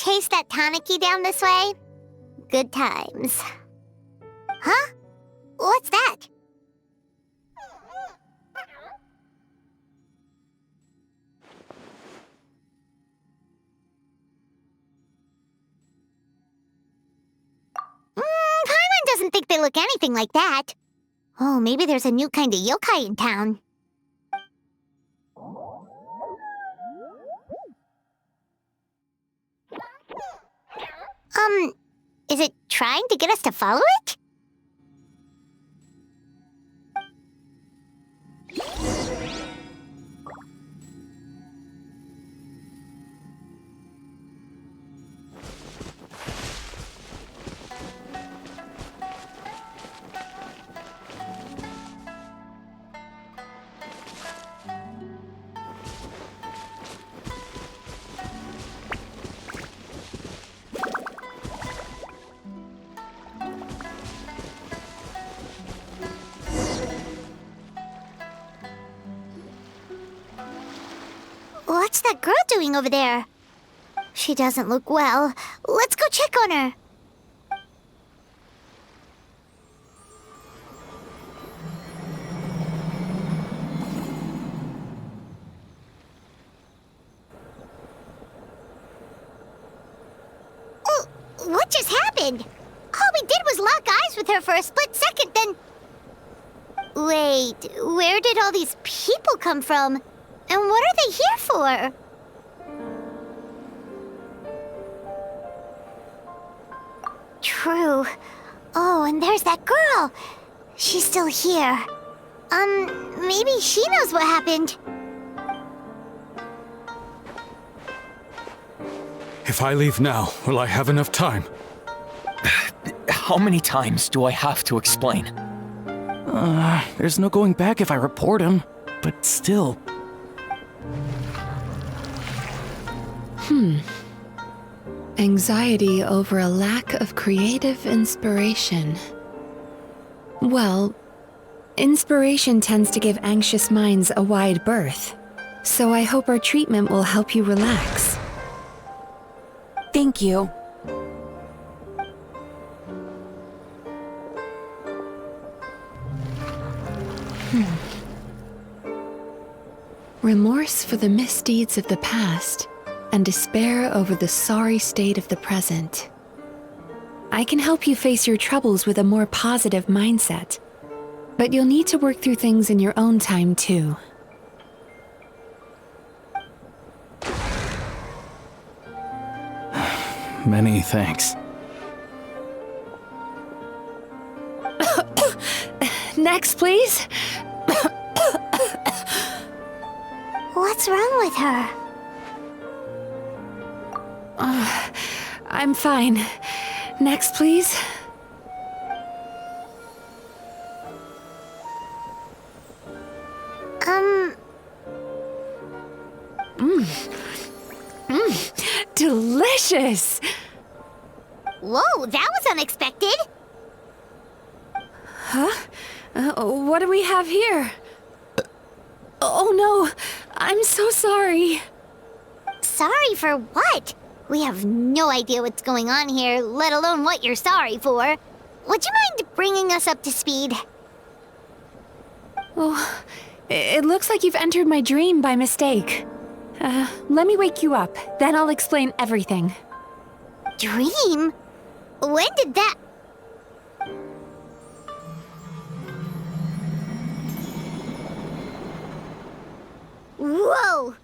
chase that Tanuki down this way? Good times. Huh? What's that? Paimon doesn't think they look anything like that. Oh, maybe there's a new kind of yokai in town. Is it trying to get us to follow it? What's that girl doing over there? She doesn't look well. Let's go check on her. Oh, what just happened? All we did was lock eyes with her for a split second, then... Wait, where did all these people come from? And what are they here for? True. Oh, and there's that girl. She's still here. Maybe she knows what happened. If I leave now, will I have enough time? How many times do I have to explain? There's no going back if I report him. But still... Anxiety over a lack of creative inspiration. Well, inspiration tends to give anxious minds a wide berth, so I hope our treatment will help you relax. Thank you. Remorse for the misdeeds of the past, and despair over the sorry state of the present. I can help you face your troubles with a more positive mindset, but you'll need to work through things in your own time too. Many thanks. Next, please. What's wrong with her? I'm fine. Next, please. Delicious! Whoa, that was unexpected. Huh? What do we have here? Oh no, I'm so sorry. Sorry for what? We have no idea what's going on here, let alone what you're sorry for. Would you mind bringing us up to speed? Oh, it looks like you've entered my dream by mistake. Let me wake you up, then I'll explain everything. Dream? When did that... Whoa!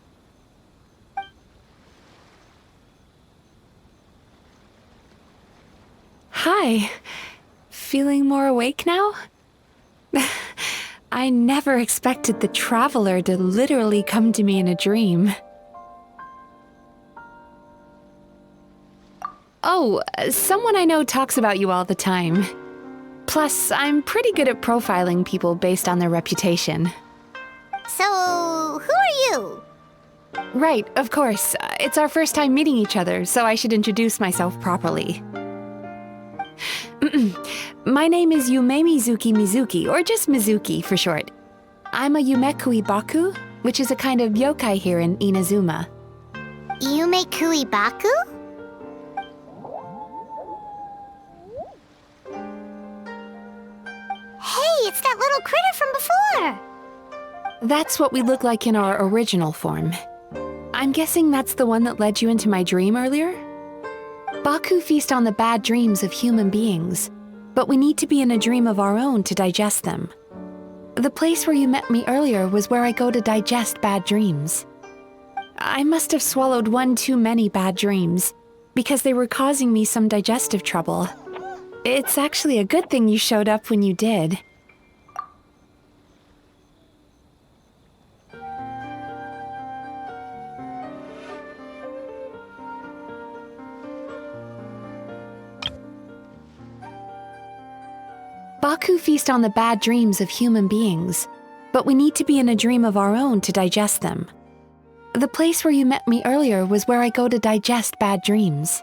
Hi. Feeling more awake now? I never expected the Traveler to literally come to me in a dream. Oh, someone I know talks about you all the time. Plus, I'm pretty good at profiling people based on their reputation. So, who are you? Right, of course. It's our first time meeting each other, so I should introduce myself properly. My name is Yume Mizuki, or just Mizuki for short. I'm a Yumekui Baku, which is a kind of yokai here in Inazuma. Yume Kuibaku? It's that little critter from before. That's what we look like in our original form. I'm guessing that's the one that led you into my dream earlier? Baku feast on the bad dreams of human beings, but we need to be in a dream of our own to digest them. The place where you met me earlier was where I go to digest bad dreams. I must have swallowed one too many bad dreams, because they were causing me some digestive trouble. It's actually a good thing you showed up when you did. Baku feast on the bad dreams of human beings, but we need to be in a dream of our own to digest them. The place where you met me earlier was where I go to digest bad dreams.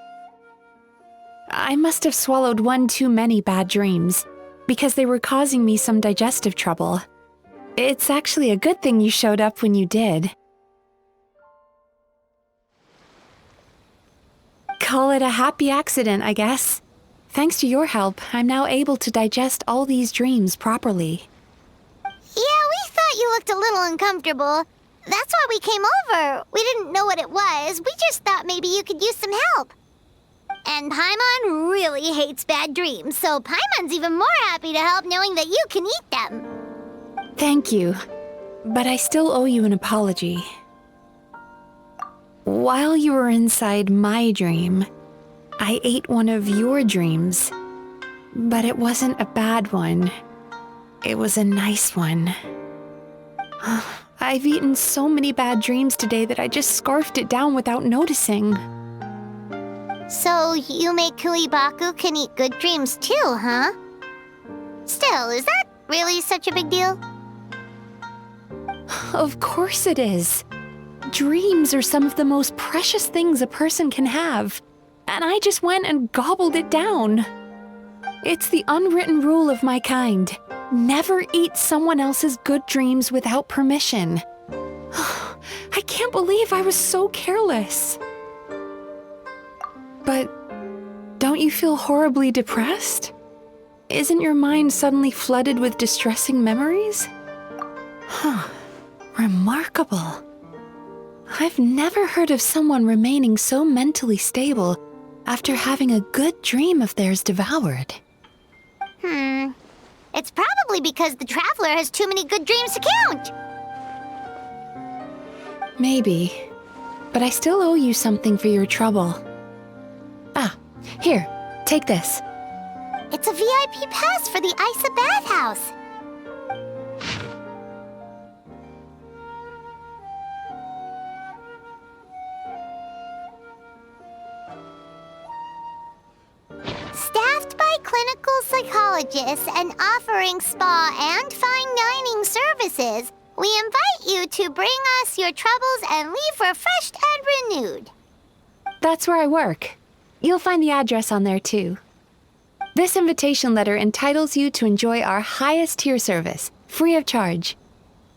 I must have swallowed one too many bad dreams, because they were causing me some digestive trouble. It's actually a good thing you showed up when you did. Call it a happy accident, I guess. Thanks to your help, I'm now able to digest all these dreams properly. Yeah, we thought you looked a little uncomfortable. That's why we came over. We didn't know what it was. We just thought maybe you could use some help. And Paimon really hates bad dreams, so Paimon's even more happy to help knowing that you can eat them. Thank you, but I still owe you an apology. While you were inside my dream, I ate one of your dreams, but it wasn't a bad one. It was a nice one. I've eaten so many bad dreams today that I just scarfed it down without noticing. So Yume Kuibaku can eat good dreams too, huh? Still, is that really such a big deal? Of course it is. Dreams are some of the most precious things a person can have, and I just went and gobbled it down. It's the unwritten rule of my kind. Never eat someone else's good dreams without permission. I can't believe I was so careless. But don't you feel horribly depressed? Isn't your mind suddenly flooded with distressing memories? Remarkable. I've never heard of someone remaining so mentally stable after having a good dream of theirs devoured. It's probably because the Traveler has too many good dreams to count. Maybe, but I still owe you something for your trouble. Here, take this. It's a VIP pass for the Isa bathhouse. Staffed by clinical psychologists and offering spa and fine dining services, we invite you to bring us your troubles and leave refreshed and renewed. That's where I work. You'll find the address on there too. This invitation letter entitles you to enjoy our highest tier service, free of charge.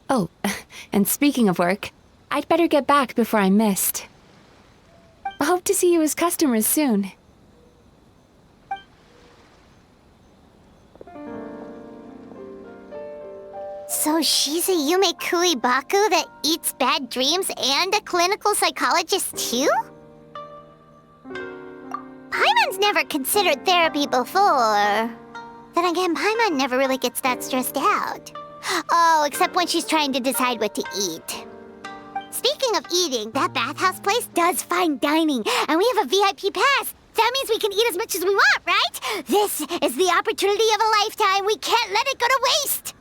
Oh, and speaking of work, I'd better get back before I'm missed. I hope to see you as customers soon. So she's a Yume Kuibaku that eats bad dreams and a clinical psychologist too? Paimon's never considered therapy before. Then again, Paimon never really gets that stressed out. Oh, except when she's trying to decide what to eat. Speaking of eating, that bathhouse place does fine dining, and we have a VIP pass. That means we can eat as much as we want, right? This is the opportunity of a lifetime. We can't let it go to waste.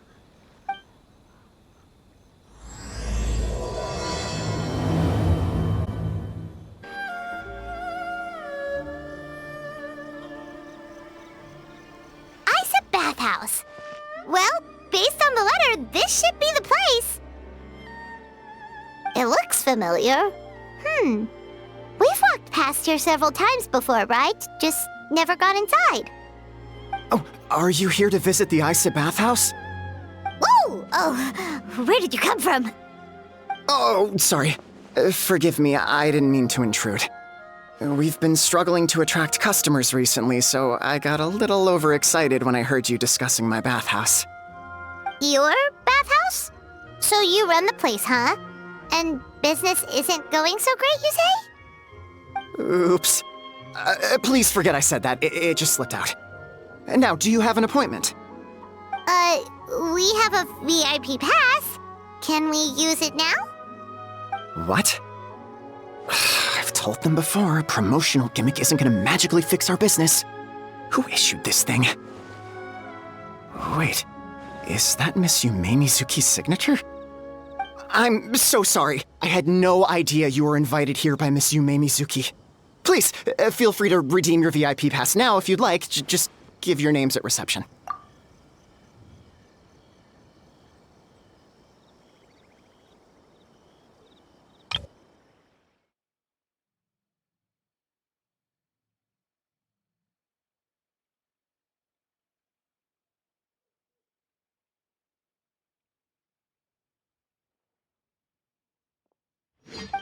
Bathhouse. Well, based on the letter, this should be the place. It looks familiar. We've walked past here several times before, right? Just never got inside. Oh, are you here to visit the Isa bathhouse? Whoa! Oh, where did you come from? Oh, sorry. Forgive me, I didn't mean to intrude. We've been struggling to attract customers recently, so I got a little overexcited when I heard you discussing my bathhouse. Your bathhouse? So you run the place, huh? And business isn't going so great, you say? Oops. Please forget I said that. It just slipped out. Now, do you have an appointment? We have a VIP pass. Can we use it now? What? I've told them before, a promotional gimmick isn't gonna magically fix our business. Who issued this thing? Wait, is that Miss Yume Mizuki's signature? I'm so sorry. I had no idea you were invited here by Miss Yume Mizuki. Please, feel free to redeem your VIP pass now if you'd like. Just give your names at reception.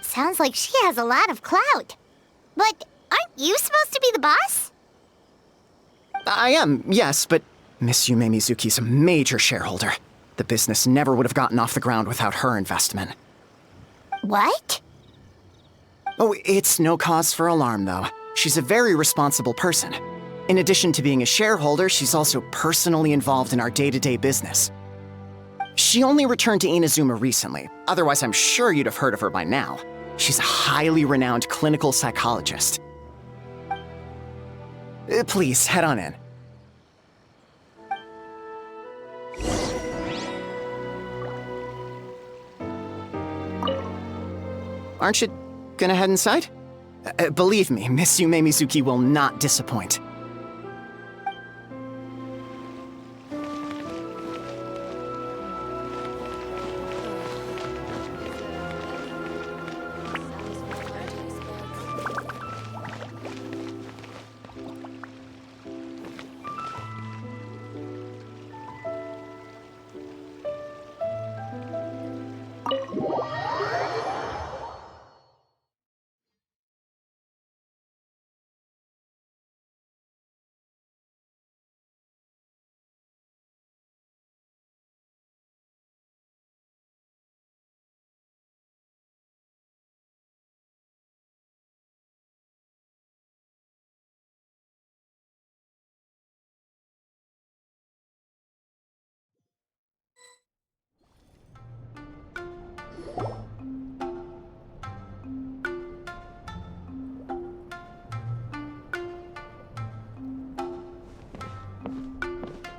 Sounds like she has a lot of clout. But aren't you supposed to be the boss? I am, yes, but Miss Yume Mizuki's a major shareholder. The business never would have gotten off the ground without her investment. What? Oh, it's no cause for alarm, though. She's a very responsible person. In addition to being a shareholder, she's also personally involved in our day-to-day business. She only returned to Inazuma recently, otherwise I'm sure you'd have heard of her by now. She's a highly renowned clinical psychologist. Please, head on in. Aren't you gonna head inside? Believe me, Miss Yume Mizuki will not disappoint.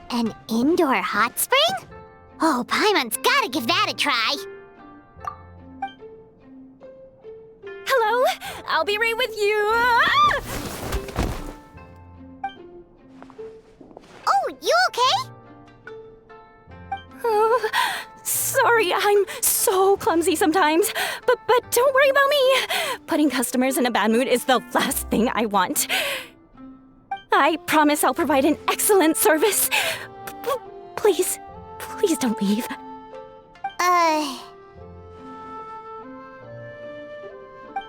An indoor hot spring? Oh, Paimon's gotta give that a try. Hello, I'll be right with you. Ah! Oh, you okay? Oh, sorry, I'm so clumsy sometimes. But don't worry about me. Putting customers in a bad mood is the last thing I want. I promise I'll provide an excellent service. Please, please don't leave.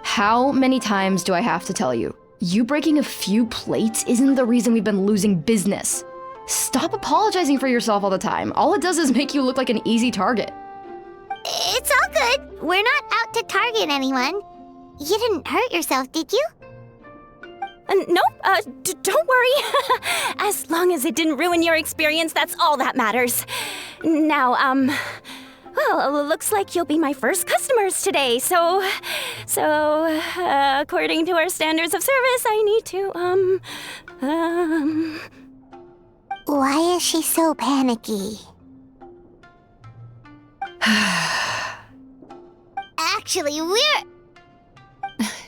How many times do I have to tell you? You breaking a few plates isn't the reason we've been losing business. Stop apologizing for yourself all the time. All it does is make you look like an easy target. It's all good. We're not out to target anyone. You didn't hurt yourself, did you? No, don't worry. As long as it didn't ruin your experience, that's all that matters. Now, well, looks like you'll be my first customers today, so, according to our standards of service, I need to, Why is she so panicky? Actually, we're...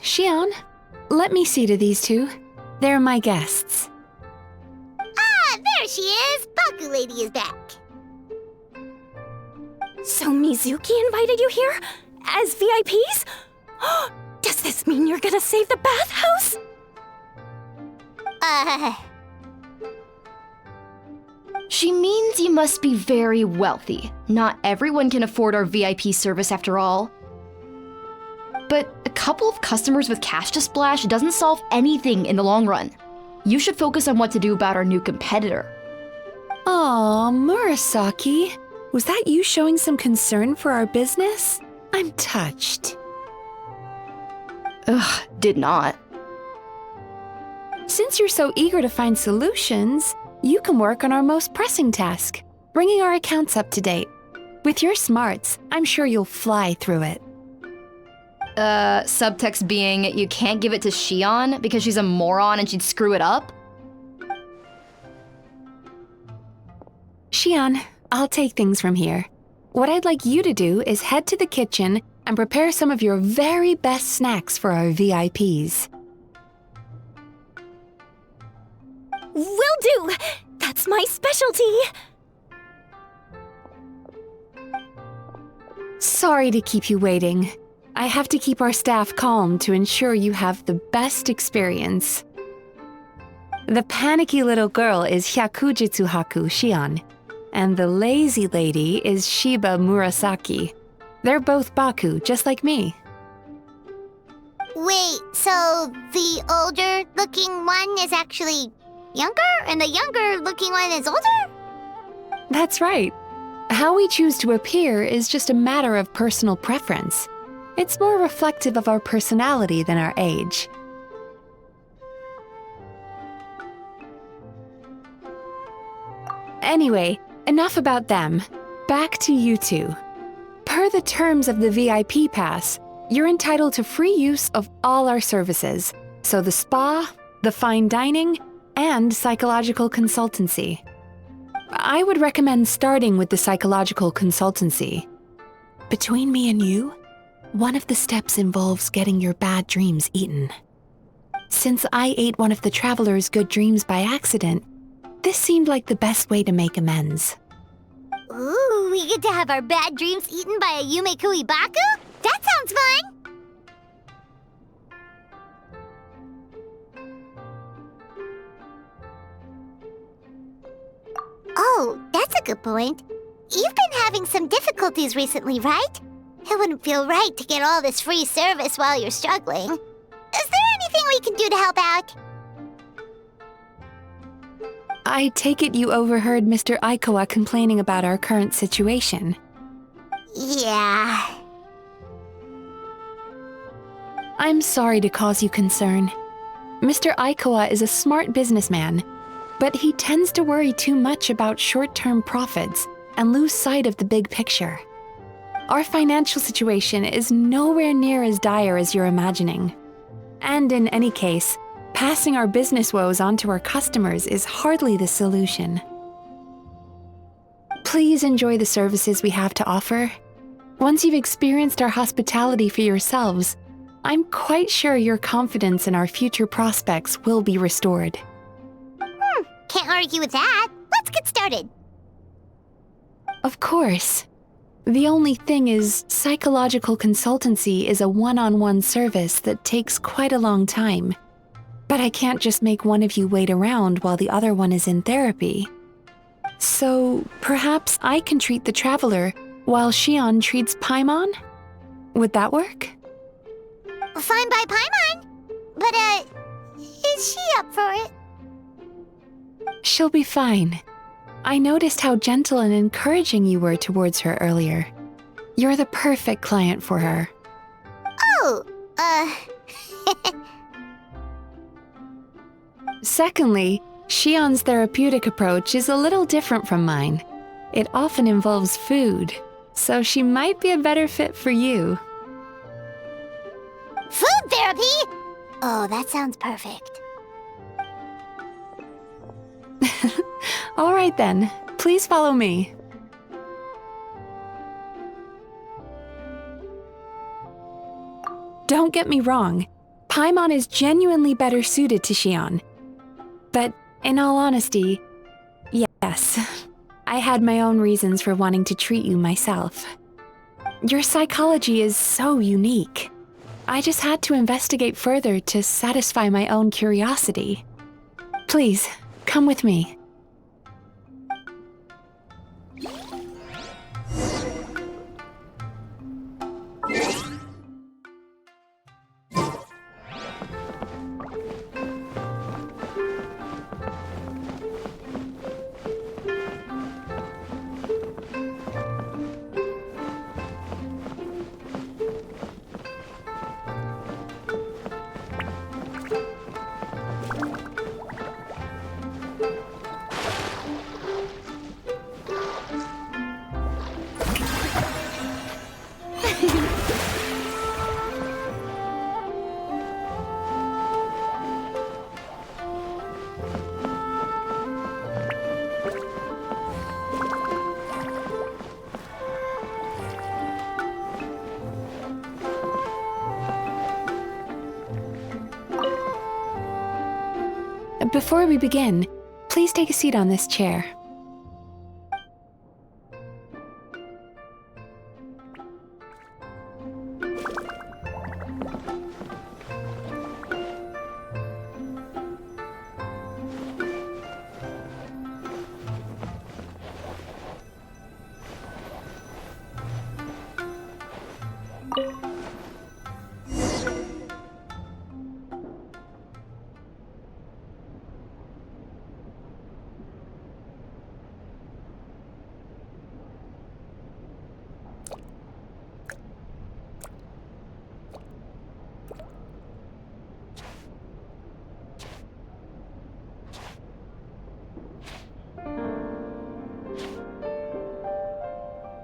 Xion, let me see to these two. They're my guests. Ah, there she is! Baku Lady is back. So Mizuki invited you here? As VIPs? Does this mean you're gonna save the bathhouse? She means you must be very wealthy. Not everyone can afford our VIP service after all. But a couple of customers with cash to splash doesn't solve anything in the long run. You should focus on what to do about our new competitor. Aw, Murasaki. was that you showing some concern for our business? I'm touched. Ugh, did not. Since you're so eager to find solutions, you can work on our most pressing task, bringing our accounts up to date. With your smarts, I'm sure you'll fly through it. Subtext being, you can't give it to Xion because she's a moron and she'd screw it up? Xion, I'll take things from here. What I'd like you to do is head to the kitchen and prepare some of your very best snacks for our VIPs. Will do! That's my specialty! Sorry to keep you waiting. I have to keep our staff calm to ensure you have the best experience. The panicky little girl is Hyakujitsu Haku Xion, and the lazy lady is Shiba Murasaki. They're both Baku, just like me. Wait, so the older-looking one is actually younger, and the younger-looking one is older? That's right. How we choose to appear is just a matter of personal preference. It's more reflective of our personality than our age. Anyway, enough about them. Back to you two. Per the terms of the VIP pass, you're entitled to free use of all our services, so the spa, the fine dining, and psychological consultancy. I would recommend starting with the psychological consultancy. Between me and you, one of the steps involves getting your bad dreams eaten. Since I ate one of the traveler's good dreams by accident, this seemed like the best way to make amends. Ooh, we get to have our bad dreams eaten by a Yumekui Baku? That sounds fun! Oh, that's a good point. You've been having some difficulties recently, right? It wouldn't feel right to get all this free service while you're struggling. Is there anything we can do to help out? I take it you overheard Mr. Aikawa complaining about our current situation. Yeah. I'm sorry to cause you concern. Mr. Aikawa is a smart businessman, but he tends to worry too much about short-term profits and lose sight of the big picture. Our financial situation is nowhere near as dire as you're imagining. And in any case, passing our business woes on to our customers is hardly the solution. Please enjoy the services we have to offer. Once you've experienced our hospitality for yourselves, I'm quite sure your confidence in our future prospects will be restored. Can't argue with that. Let's get started. Of course. The only thing is, psychological consultancy is a one-on-one service that takes quite a long time. But I can't just make one of you wait around while the other one is in therapy. So, perhaps I can treat the traveler while Xion treats Paimon? Would that work? Fine by Paimon. But, is she up for it? She'll be fine. I noticed how gentle and encouraging you were towards her earlier. You're the perfect client for her. Oh, Secondly, Xion's therapeutic approach is a little different from mine. It often involves food, so she might be a better fit for you. food therapy? Oh, that sounds perfect. All right then, please follow me. Don't get me wrong, Paimon is genuinely better suited to Xion. But in all honesty, yes, I had my own reasons for wanting to treat you myself. Your psychology is so unique. I just had to investigate further to satisfy my own curiosity. Please, come with me. But before we begin, please take a seat on this chair.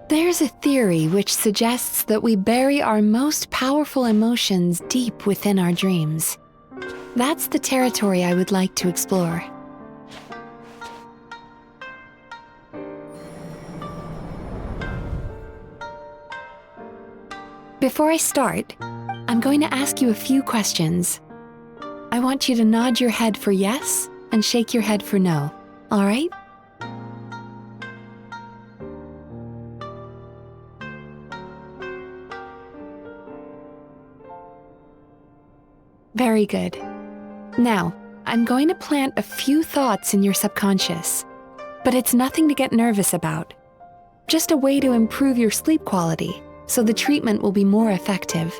There's a theory which suggests that we bury our most powerful emotions deep within our dreams. That's the territory I would like to explore. Before I start, I'm going to ask you a few questions. I want you to nod your head for yes and shake your head for no, all right? Very good. Now, I'm going to plant a few thoughts in your subconscious, but it's nothing to get nervous about. Just a way to improve your sleep quality, so the treatment will be more effective.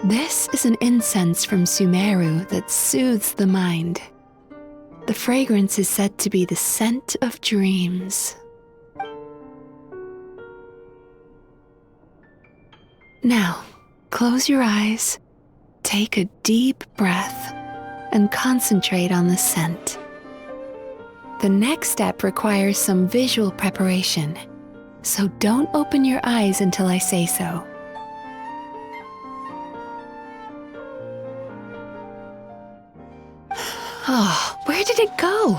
This is an incense from Sumeru that soothes the mind. The fragrance is said to be the scent of dreams. Now, close your eyes, take a deep breath, and concentrate on the scent. The next step requires some visual preparation, so don't open your eyes until I say so. Oh, where did it go?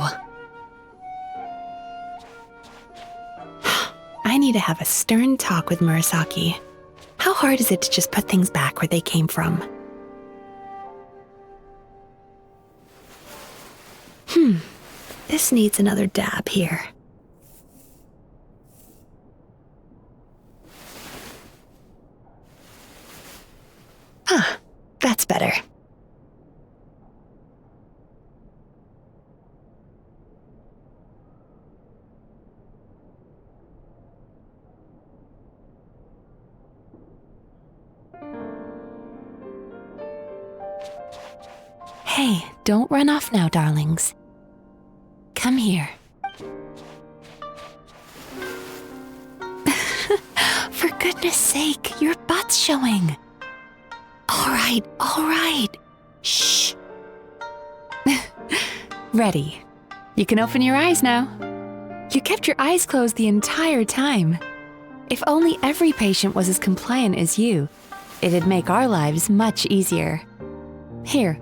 I need to have a stern talk with Murasaki. How hard is it to just put things back where they came from? This needs another dab here. That's better. Hey, don't run off now, darlings. Come here. For goodness sake, your butt's showing. All right. Shh. Ready. You can open your eyes now. You kept your eyes closed the entire time. If only every patient was as compliant as you, it'd make our lives much easier. Here,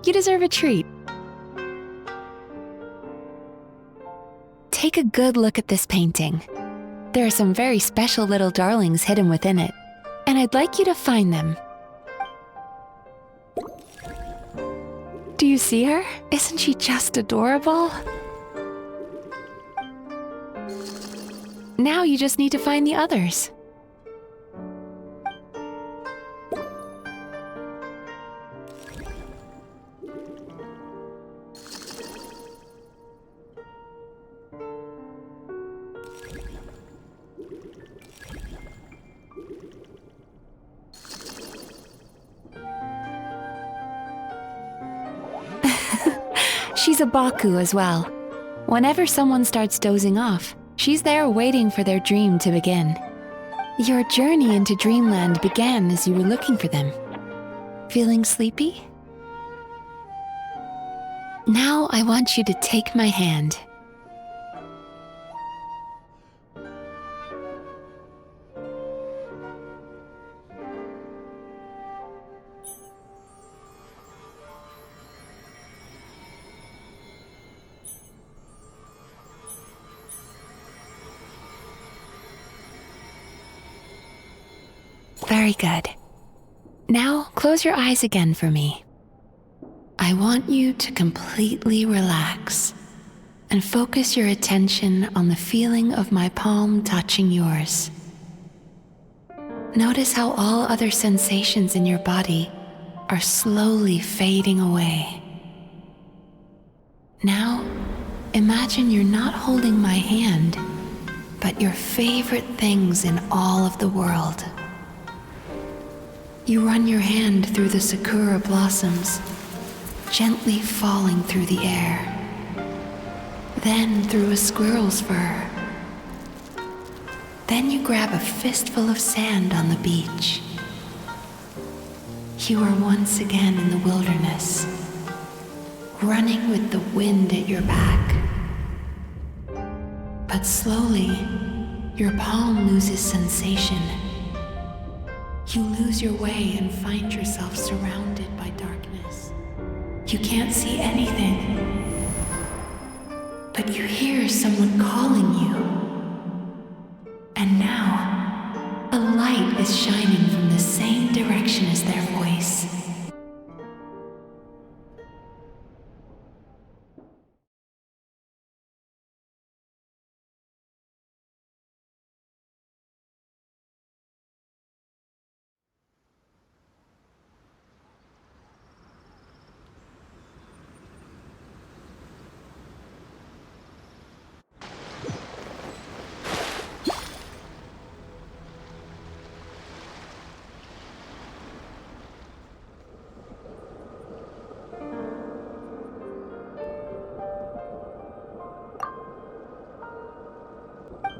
you deserve a treat. Take a good look at this painting. There are some very special little darlings hidden within it, and I'd like you to find them. Do you see her? Isn't she just adorable? Now you just need to find the others. She's a Baku as well. Whenever someone starts dozing off, she's there waiting for their dream to begin. Your journey into Dreamland began as you were looking for them. Feeling sleepy? Now I want you to take my hand. Very good. Now, close your eyes again for me. I want you to completely relax and focus your attention on the feeling of my palm touching yours. Notice how all other sensations in your body are slowly fading away. Now, imagine you're not holding my hand, but your favorite things in all of the world. You run your hand through the sakura blossoms, gently falling through the air. Then through a squirrel's fur. Then you grab a fistful of sand on the beach. You are once again in the wilderness, running with the wind at your back. But slowly, your palm loses sensation. You lose your way and find yourself surrounded by darkness. You can't see anything, but you hear someone calling you. And now, a light is shining from the same direction as their voice.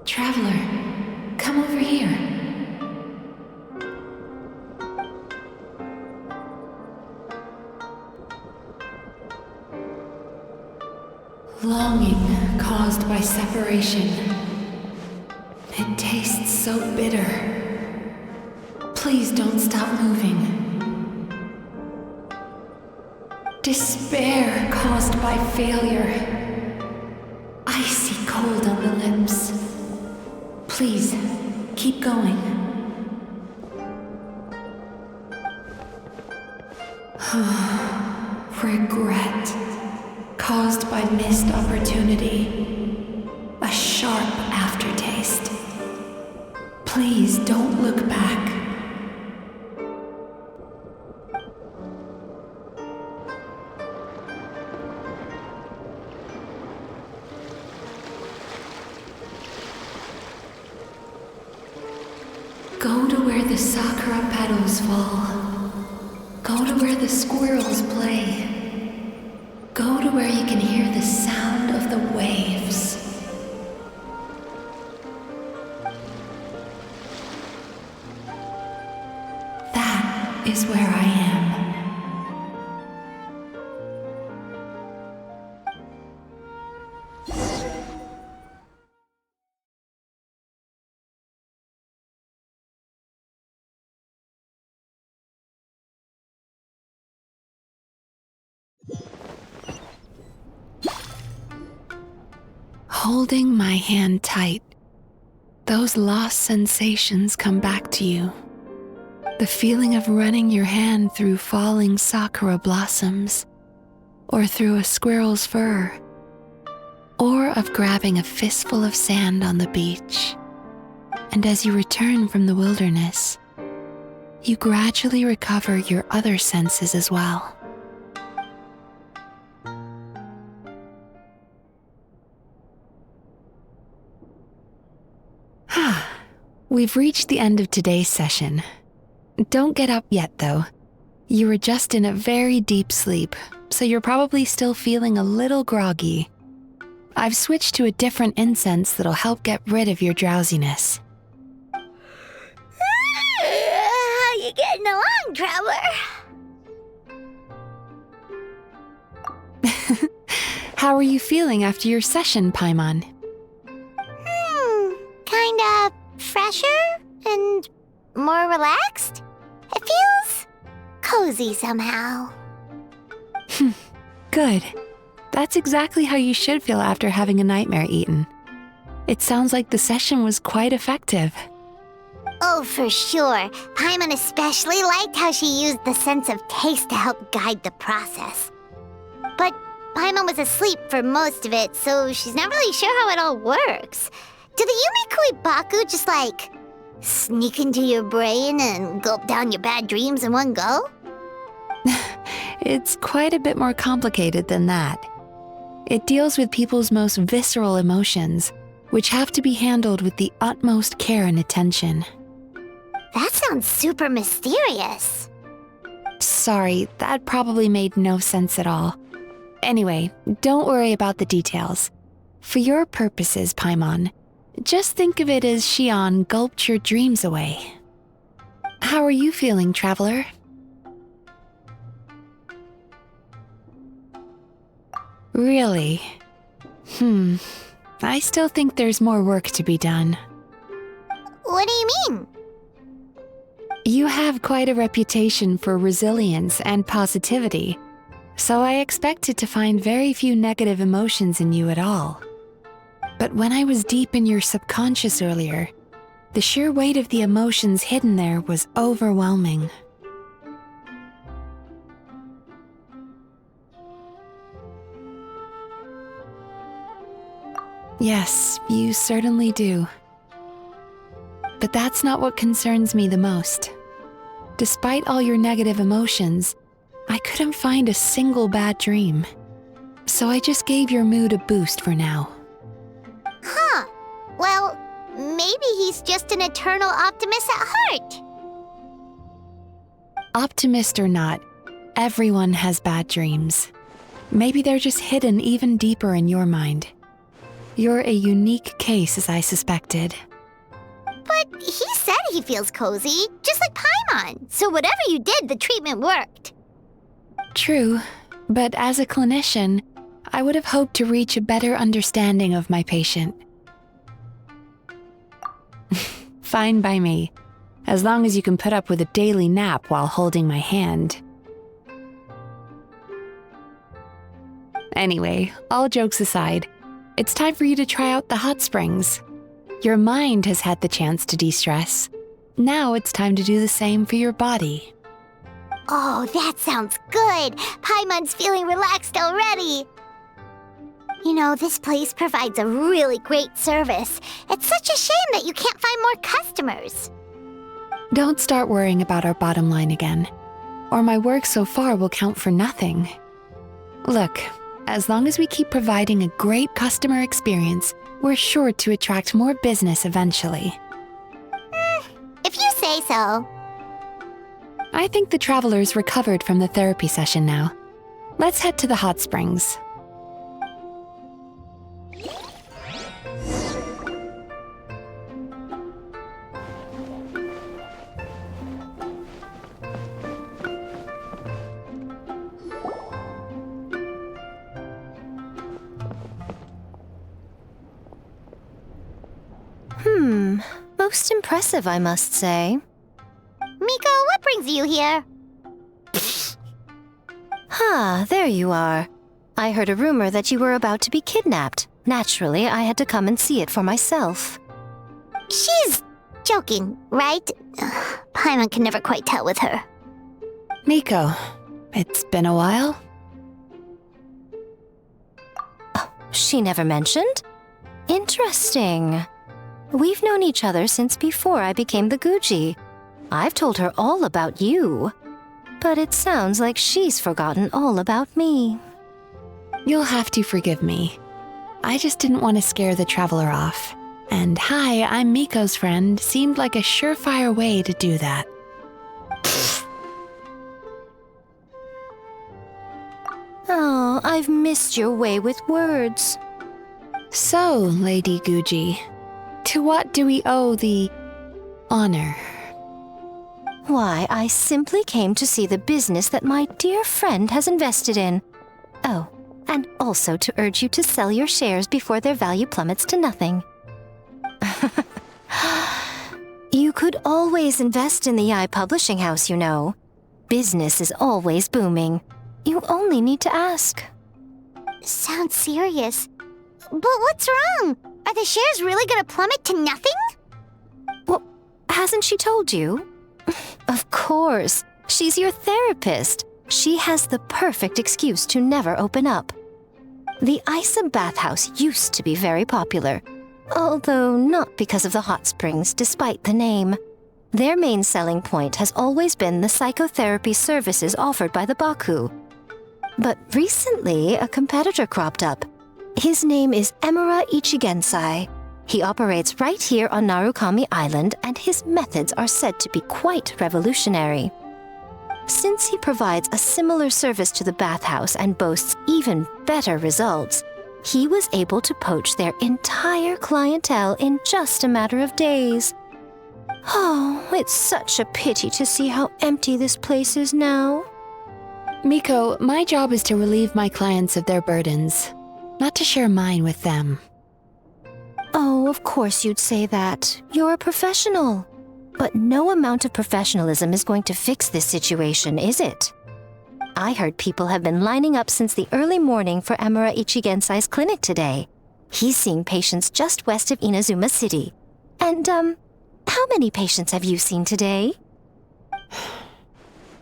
Traveler, come over here. Longing caused by separation. It tastes so bitter. Please don't stop moving. Despair caused by failure. Icy cold on the lips. Please, keep going. Regret, caused by missed opportunity. A sharp aftertaste. Please don't look back. Go to where the sakura petals fall. Go to where the squirrels play. Go to where you can hear the sound of the waves. That is where I am. Holding my hand tight, those lost sensations come back to you. The feeling of running your hand through falling sakura blossoms, or through a squirrel's fur, or of grabbing a fistful of sand on the beach. And as you return from the wilderness, you gradually recover your other senses as well. We've reached the end of today's session. Don't get up yet, though. You were just in a very deep sleep, so you're probably still feeling a little groggy. I've switched to a different incense that'll help get rid of your drowsiness. How you getting along, Traveler? How are you feeling after your session, Paimon? Kinda fresher and more relaxed. It feels cozy somehow. Good. That's exactly how you should feel after having a nightmare eaten. It sounds like the session was quite effective. Oh, for sure. Paimon especially liked how she used the sense of taste to help guide the process. But Paimon was asleep for most of it, so she's not really sure how it all works. Do the Yumikui Baku just, like, sneak into your brain and gulp down your bad dreams in one go? It's quite a bit more complicated than that. It deals with people's most visceral emotions, which have to be handled with the utmost care and attention. That sounds super mysterious. Sorry, that probably made no sense at all. Anyway, don't worry about the details. For your purposes, Paimon, just think of it as Xion gulped your dreams away. How are you feeling, Traveler? Really? I still think there's more work to be done. What do you mean? You have quite a reputation for resilience and positivity, so I expected to find very few negative emotions in you at all. But when I was deep in your subconscious earlier, the sheer weight of the emotions hidden there was overwhelming. Yes, you certainly do. But that's not what concerns me the most. Despite all your negative emotions, I couldn't find a single bad dream. So I just gave your mood a boost for now. Huh. Well, maybe he's just an eternal optimist at heart. Optimist or not, everyone has bad dreams. Maybe they're just hidden even deeper in your mind. You're a unique case, as I suspected. But he said he feels cozy, just like Paimon. So whatever you did, the treatment worked. True, but as a clinician, I would have hoped to reach a better understanding of my patient. Fine by me, as long as you can put up with a daily nap while holding my hand. Anyway, all jokes aside, it's time for you to try out the hot springs. Your mind has had the chance to de-stress. Now it's time to do the same for your body. Oh, that sounds good. Paimon's feeling relaxed already. You know, this place provides a really great service. It's such a shame that you can't find more customers. Don't start worrying about our bottom line again, or my work so far will count for nothing. Look, as long as we keep providing a great customer experience, we're sure to attract more business eventually. If you say so. I think the traveler's recovered from the therapy session now. Let's head to the hot springs. Most impressive, I must say. Miko, what brings you here? There you are. I heard a rumor that you were about to be kidnapped. Naturally, I had to come and see it for myself. She's joking, right? Paimon can never quite tell with her. Miko, it's been a while? She never mentioned? Interesting. We've known each other since before I became the Guji. I've told her all about you. But it sounds like she's forgotten all about me. You'll have to forgive me. I just didn't want to scare the traveler off. And hi, I'm Miko's friend seemed like a surefire way to do that. Oh, I've missed your way with words. So, Lady Guji, to what do we owe the honor? Why, I simply came to see the business that my dear friend has invested in. Oh, and also to urge you to sell your shares before their value plummets to nothing. You could always invest in the publishing house, you know. Business is always booming. You only need to ask. Sounds serious. But what's wrong? Are the shares really gonna plummet to nothing? Well, Hasn't she told you? Of course. She's your therapist. She has the perfect excuse to never open up. The Isa bathhouse used to be very popular, although not because of the hot springs, despite the name. Their main selling point has always been the psychotherapy services offered by the Baku. But recently, a competitor cropped up. His name is Emura Ichigensai. He operates right here on Narukami Island, and his methods are said to be quite revolutionary. Since he provides a similar service to the bathhouse and boasts even better results, he was able to poach their entire clientele in just a matter of days. Oh, it's such a pity to see how empty this place is now. Miko, my job is to relieve my clients of their burdens, not to share mine with them. Oh, of course you'd say that. You're a professional. But no amount of professionalism is going to fix this situation, is it? I heard people have been lining up since the early morning for Emura Ichigensai's clinic today. He's seeing patients just west of Inazuma City. And, how many patients have you seen today?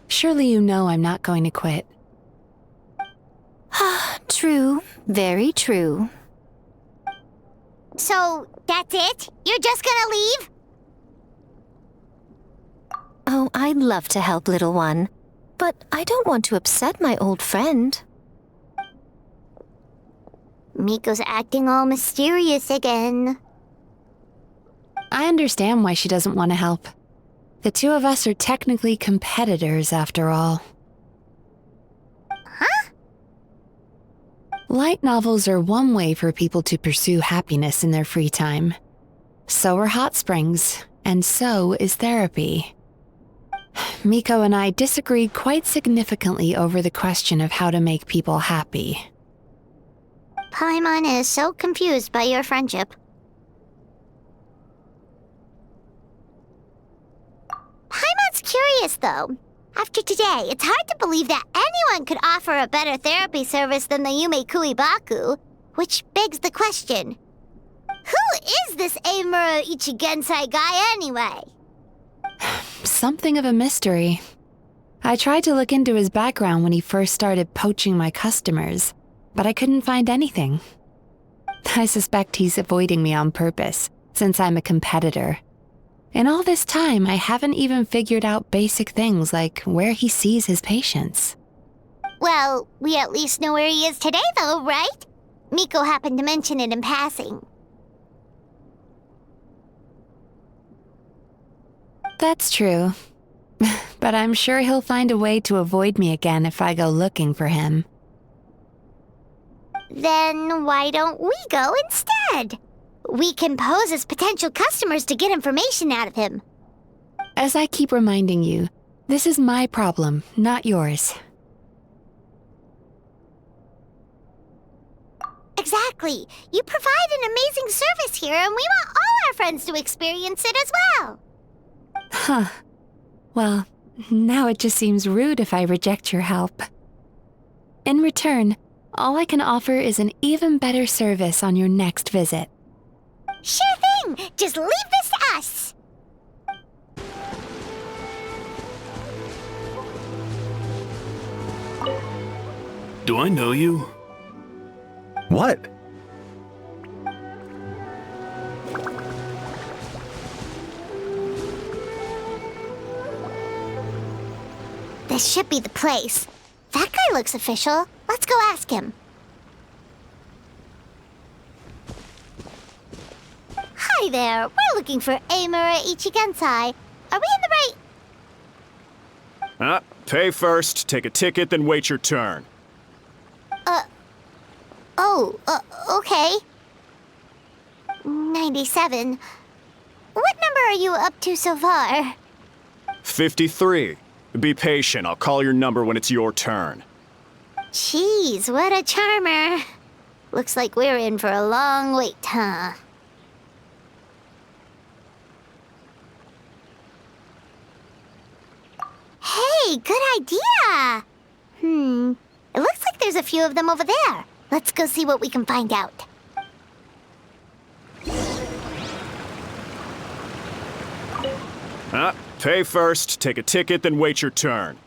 Surely you know I'm not going to quit. True. Very true. So, that's it? You're just gonna leave? Oh, I'd love to help, little one. But I don't want to upset my old friend. Miko's acting all mysterious again. I understand why she doesn't want to help. The two of us are technically competitors, after all. Huh? Light novels are one way for people to pursue happiness in their free time. So are hot springs, and so is therapy. Miko and I disagreed quite significantly over the question of how to make people happy. Paimon is so confused by your friendship. Paimon's curious, though. After today, it's hard to believe that anyone could offer a better therapy service than the Yume Baku, which begs the question, who is this Emura Ichigensai guy anyway? Something of a mystery. I tried to look into his background when he first started poaching my customers, but I couldn't find anything. I suspect he's avoiding me on purpose, since I'm a competitor. In all this time, I haven't even figured out basic things like where he sees his patients. Well, we at least know where he is today, though, right? Miko happened to mention it in passing. That's true. But I'm sure he'll find a way to avoid me again if I go looking for him. Then why don't we go instead? We can pose as potential customers to get information out of him. As I keep reminding you, this is my problem, not yours. Exactly. You provide an amazing service here, and we want all our friends to experience it as well. Huh. Well, now it just seems rude if I reject your help. In return, all I can offer is an even better service on your next visit. Sure thing! Just leave this to us! Do I know you? What? This should be the place. That guy looks official. Let's go ask him. Hi there. We're looking for Emura Ichigensai. Are we in the right... Pay first, take a ticket, then wait your turn. Okay. 97. What number are you up to so far? 53. Be patient, I'll call your number when it's your turn. Jeez, what a charmer. Looks like we're in for a long wait, huh? Hey, good idea! It looks like there's a few of them over there. Let's go see what we can find out. Pay first, take a ticket, then wait your turn.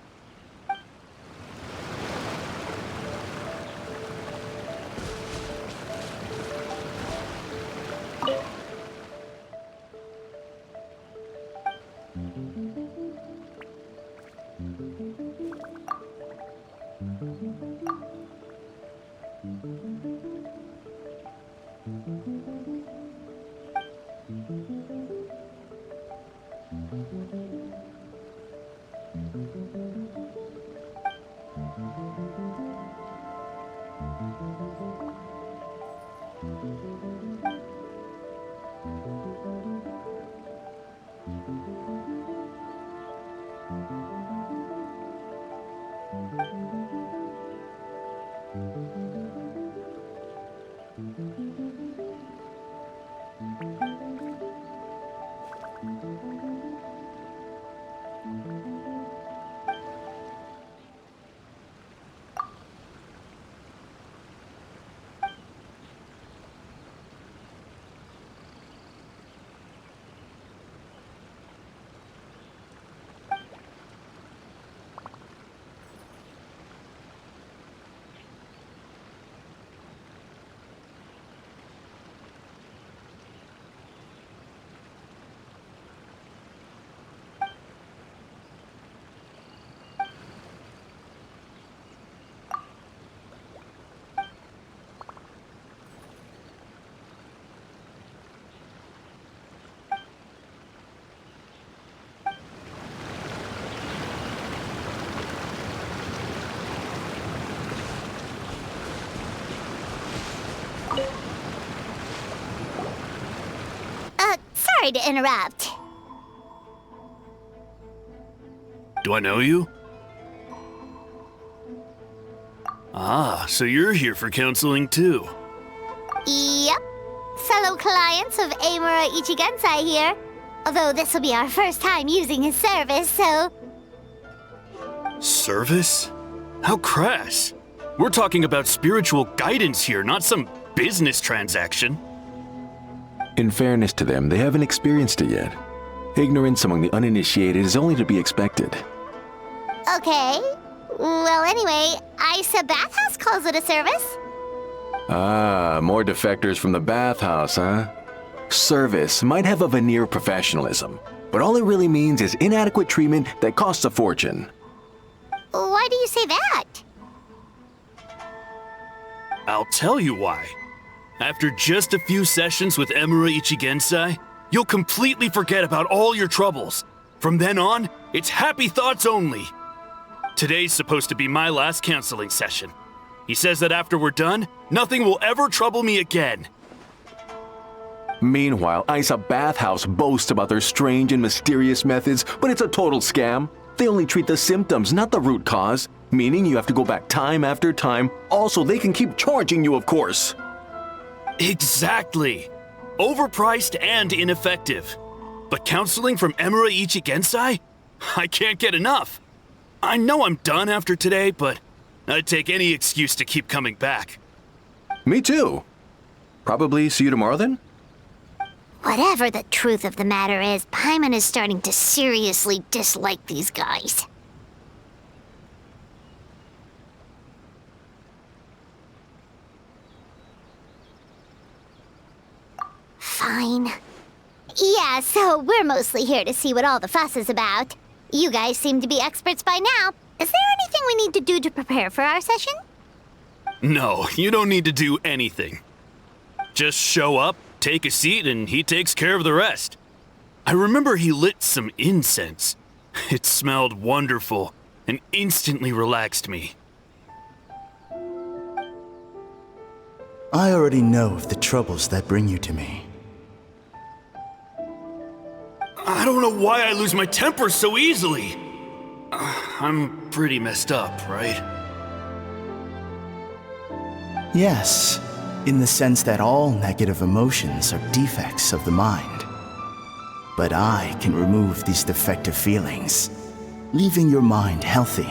Sorry to interrupt. Do I know you? Ah, so you're here for counseling too. Yep. Fellow clients of Amura Ichigensai here. Although this will be our first time using his service, so... Service? How crass. We're talking about spiritual guidance here, not some business transaction. In fairness to them, they haven't experienced it yet. Ignorance among the uninitiated is only to be expected. Okay. Well, anyway, Isa Bathhouse calls it a service. Ah, more defectors from the bathhouse, huh? Service might have a veneer of professionalism, but all it really means is inadequate treatment that costs a fortune. Why do you say that? I'll tell you why. After just a few sessions with Emura Ichigensai, you'll completely forget about all your troubles. From then on, it's happy thoughts only. Today's supposed to be my last counseling session. He says that after we're done, nothing will ever trouble me again. Meanwhile, Isa Bathhouse boasts about their strange and mysterious methods, but it's a total scam. They only treat the symptoms, not the root cause, meaning you have to go back time after time. Also, they can keep charging you, of course. Exactly. Overpriced and ineffective. But counseling from Emura Ichigensai? I can't get enough. I know I'm done after today, but I'd take any excuse to keep coming back. Me too. Probably see you tomorrow then? Whatever the truth of the matter is, Paimon is starting to seriously dislike these guys. Fine. Yeah, so we're mostly here to see what all the fuss is about. You guys seem to be experts by now. Is there anything we need to do to prepare for our session? No, you don't need to do anything. Just show up, take a seat, and he takes care of the rest. I remember he lit some incense. It smelled wonderful and instantly relaxed me. I already know of the troubles that bring you to me. I don't know why I lose my temper so easily. I'm pretty messed up, right? Yes, in the sense that all negative emotions are defects of the mind. But I can remove these defective feelings, leaving your mind healthy,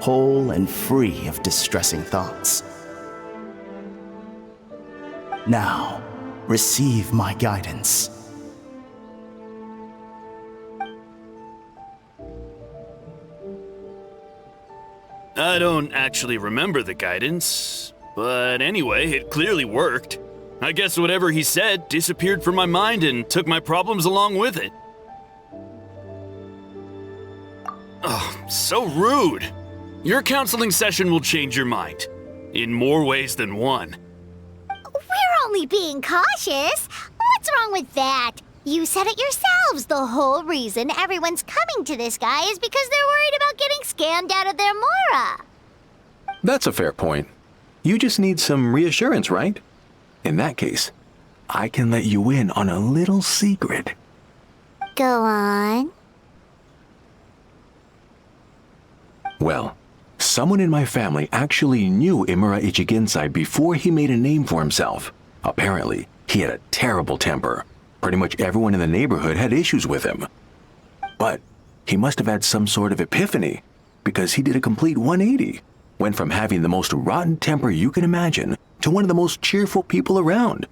whole and free of distressing thoughts. Now, receive my guidance. I don't actually remember the guidance, but anyway, it clearly worked. I guess whatever he said disappeared from my mind and took my problems along with it. Oh, so rude. Your counseling session will change your mind. In more ways than one. We're only being cautious. What's wrong with that? You said it yourselves. The whole reason everyone's coming to this guy is because they're worried about getting scammed out of their Mora. That's a fair point. You just need some reassurance, right? In that case, I can let you in on a little secret. Go on. Well, someone in my family actually knew Imura Ichigensai before he made a name for himself. Apparently, he had a terrible temper. Pretty much everyone in the neighborhood had issues with him. But he must have had some sort of epiphany, because he did a complete 180. Went from having the most rotten temper you can imagine to one of the most cheerful people around.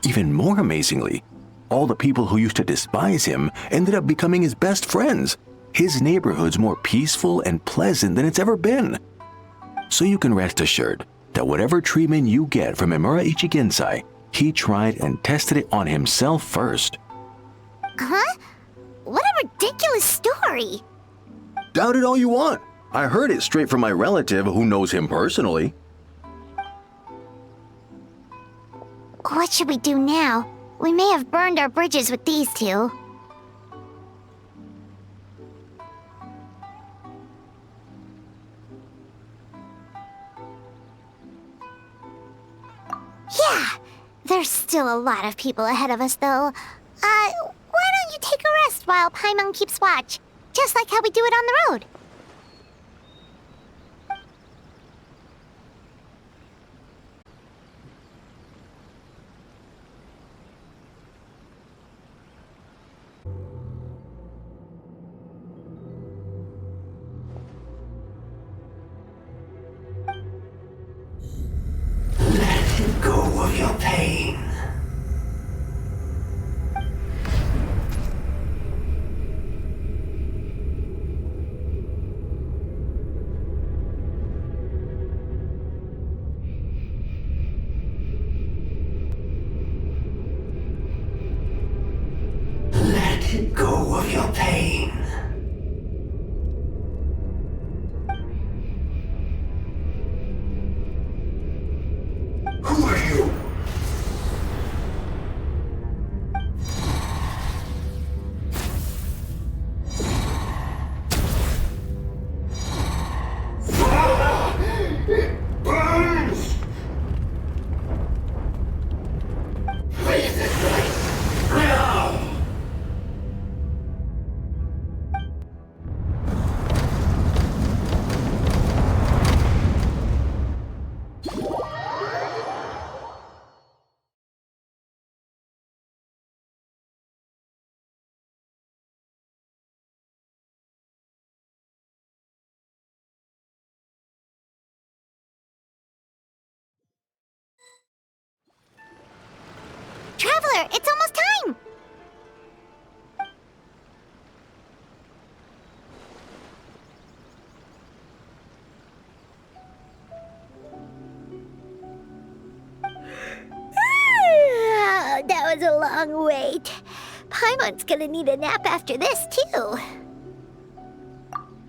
Even more amazingly, all the people who used to despise him ended up becoming his best friends. His neighborhood's more peaceful and pleasant than it's ever been. So you can rest assured that whatever treatment you get from Imura Ichigensai, he tried and tested it on himself first. Huh? What a ridiculous story. Doubt it all you want. I heard it straight from my relative who knows him personally. What should we do now? We may have burned our bridges with these two. Yeah, there's still a lot of people ahead of us, though. Why don't you take a rest while Paimon keeps watch? Just like how we do it on the road. Let go of your pain. Let go of your pain. Who are you? It burns! Leave this place now! Traveler, it's almost time! That was a long wait. Paimon's gonna need a nap after this, too.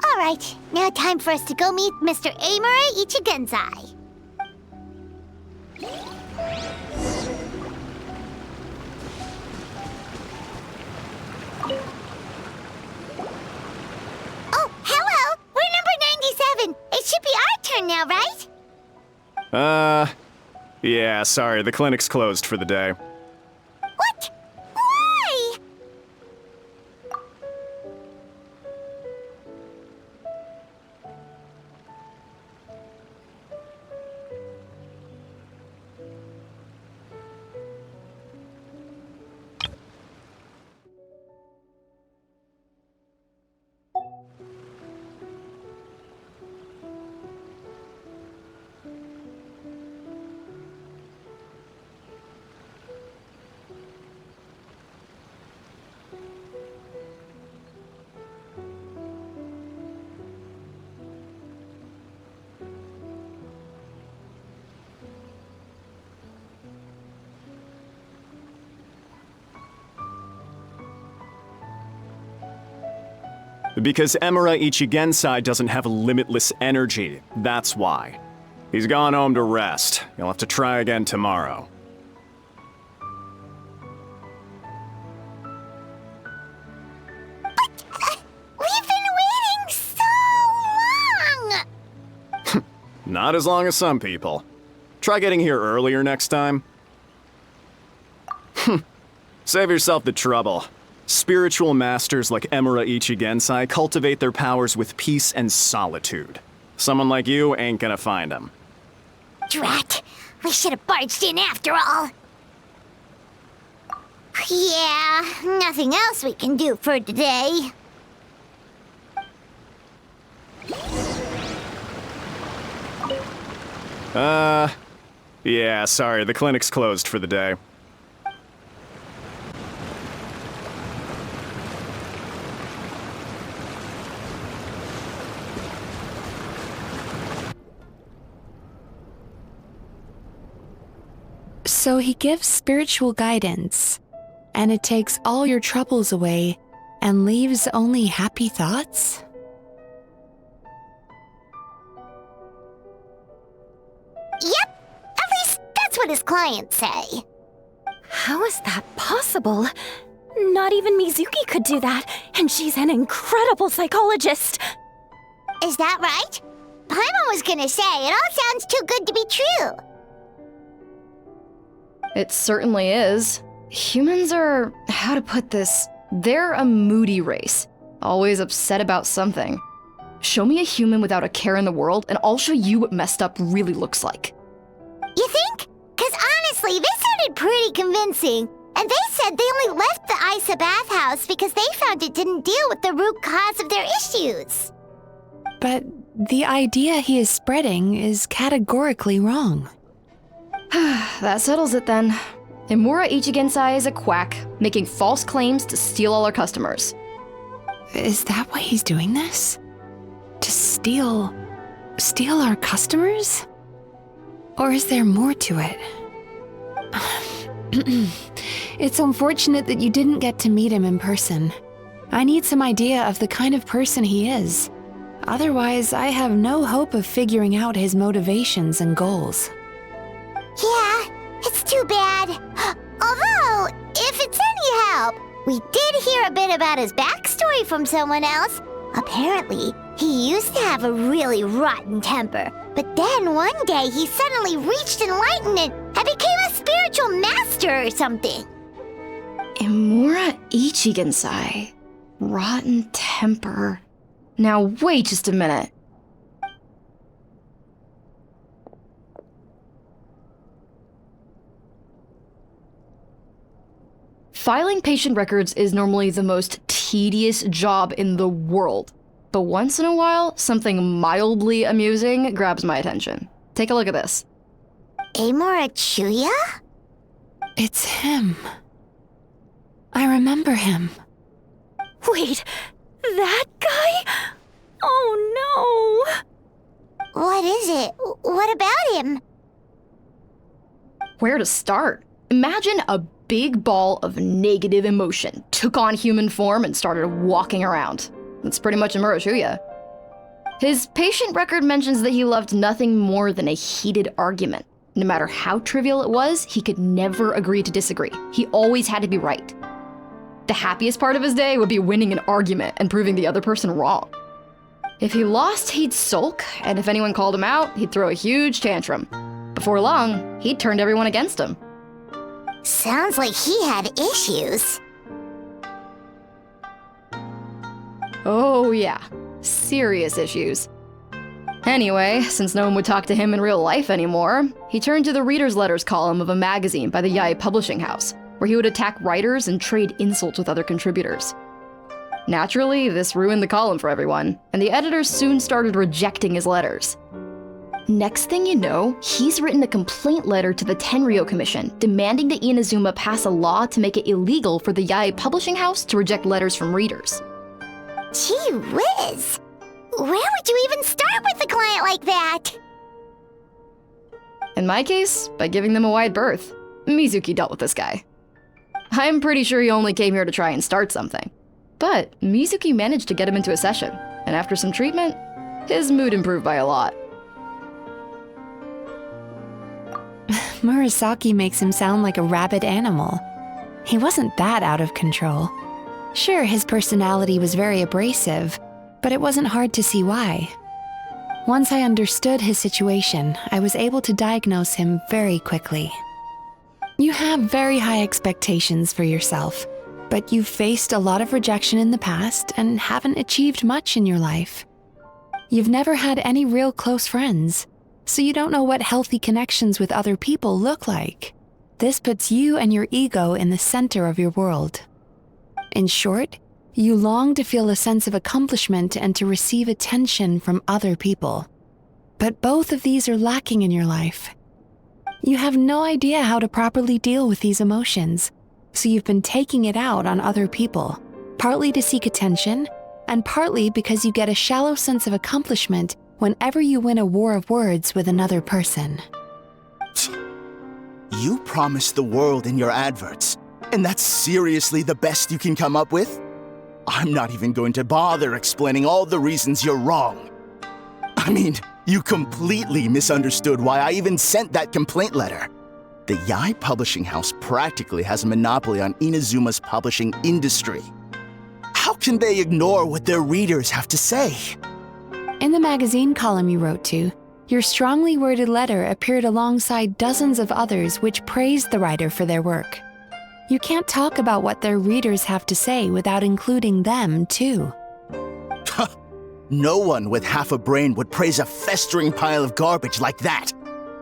Alright, now time for us to go meet Mr. Imura Ichigensai. Oh, hello! We're number 97! It should be our turn now, right? Yeah, sorry, the clinic's closed for the day. What? Why? Because Emura Ichigensai doesn't have limitless energy, that's why. He's gone home to rest. You'll have to try again tomorrow. We've been waiting so long! Not as long as some people. Try getting here earlier next time. Save yourself the trouble. Spiritual masters like Emura Ichigensai cultivate their powers with peace and solitude. Someone like you ain't gonna find them. Drat! We should have barged in after all. Yeah, nothing else we can do for today. Yeah, sorry, the clinic's closed for the day. So he gives spiritual guidance, and it takes all your troubles away and leaves only happy thoughts? Yep, at least that's what his clients say. How is that possible? Not even Mizuki could do that, and she's an incredible psychologist. Is that right? Paimon was gonna say, it all sounds too good to be true. It certainly is. Humans are, how to put this, they're a moody race, always upset about something. Show me a human without a care in the world, and I'll show you what messed up really looks like. You think? Because honestly, they sounded pretty convincing. And they said they only left the Isa bathhouse because they found it didn't deal with the root cause of their issues. But the idea he is spreading is categorically wrong. That settles it then. Emura Ichigensai is a quack, making false claims to steal all our customers. Is that why he's doing this? To steal our customers? Or is there more to it? It's unfortunate that you didn't get to meet him in person. I need some idea of the kind of person he is. Otherwise, I have no hope of figuring out his motivations and goals. Yeah, it's too bad. Although, if it's any help, we did hear a bit about his backstory from someone else. Apparently, he used to have a really rotten temper, but then one day he suddenly reached enlightenment and became a spiritual master or something. Emura Ichigensai. Rotten temper. Now wait just a minute. Filing patient records is normally the most tedious job in the world. But once in a while, something mildly amusing grabs my attention. Take a look at this. Emura Chuya? It's him. I remember him. Wait, that guy? Oh no! What is it? What about him? Where to start? Imagine a big ball of negative emotion took on human form and started walking around. That's pretty much Emura Chuya. His patient record mentions that he loved nothing more than a heated argument. No matter how trivial it was, he could never agree to disagree. He always had to be right. The happiest part of his day would be winning an argument and proving the other person wrong. If he lost, he'd sulk, and if anyone called him out, he'd throw a huge tantrum. Before long, he'd turned everyone against him. Sounds like he had issues. Oh yeah, serious issues. Anyway, since no one would talk to him in real life anymore, he turned to the reader's letters column of a magazine by the Yae Publishing House, where he would attack writers and trade insults with other contributors. Naturally, this ruined the column for everyone, and the editors soon started rejecting his letters. Next thing you know, he's written a complaint letter to the Tenryo Commission, demanding that Inazuma pass a law to make it illegal for the Yae Publishing House to reject letters from readers. Gee whiz! Where would you even start with a client like that? In my case, by giving them a wide berth. Mizuki dealt with this guy. I'm pretty sure he only came here to try and start something. But Mizuki managed to get him into a session, and after some treatment, his mood improved by a lot. Murasaki makes him sound like a rabid animal. He wasn't that out of control. Sure, his personality was very abrasive, but it wasn't hard to see why. Once I understood his situation, I was able to diagnose him very quickly. You have very high expectations for yourself, but you've faced a lot of rejection in the past and haven't achieved much in your life. You've never had any real close friends, so you don't know what healthy connections with other people look like. This puts you and your ego in the center of your world. In short, you long to feel a sense of accomplishment and to receive attention from other people. But both of these are lacking in your life. You have no idea how to properly deal with these emotions, so you've been taking it out on other people, partly to seek attention, and partly because you get a shallow sense of accomplishment whenever you win a war of words with another person. You promised the world in your adverts, and that's seriously the best you can come up with? I'm not even going to bother explaining all the reasons you're wrong. I mean, you completely misunderstood why I even sent that complaint letter. The Yai Publishing House practically has a monopoly on Inazuma's publishing industry. How can they ignore what their readers have to say? In the magazine column you wrote to, your strongly worded letter appeared alongside dozens of others which praised the writer for their work. You can't talk about what their readers have to say without including them, too. No one with half a brain would praise a festering pile of garbage like that.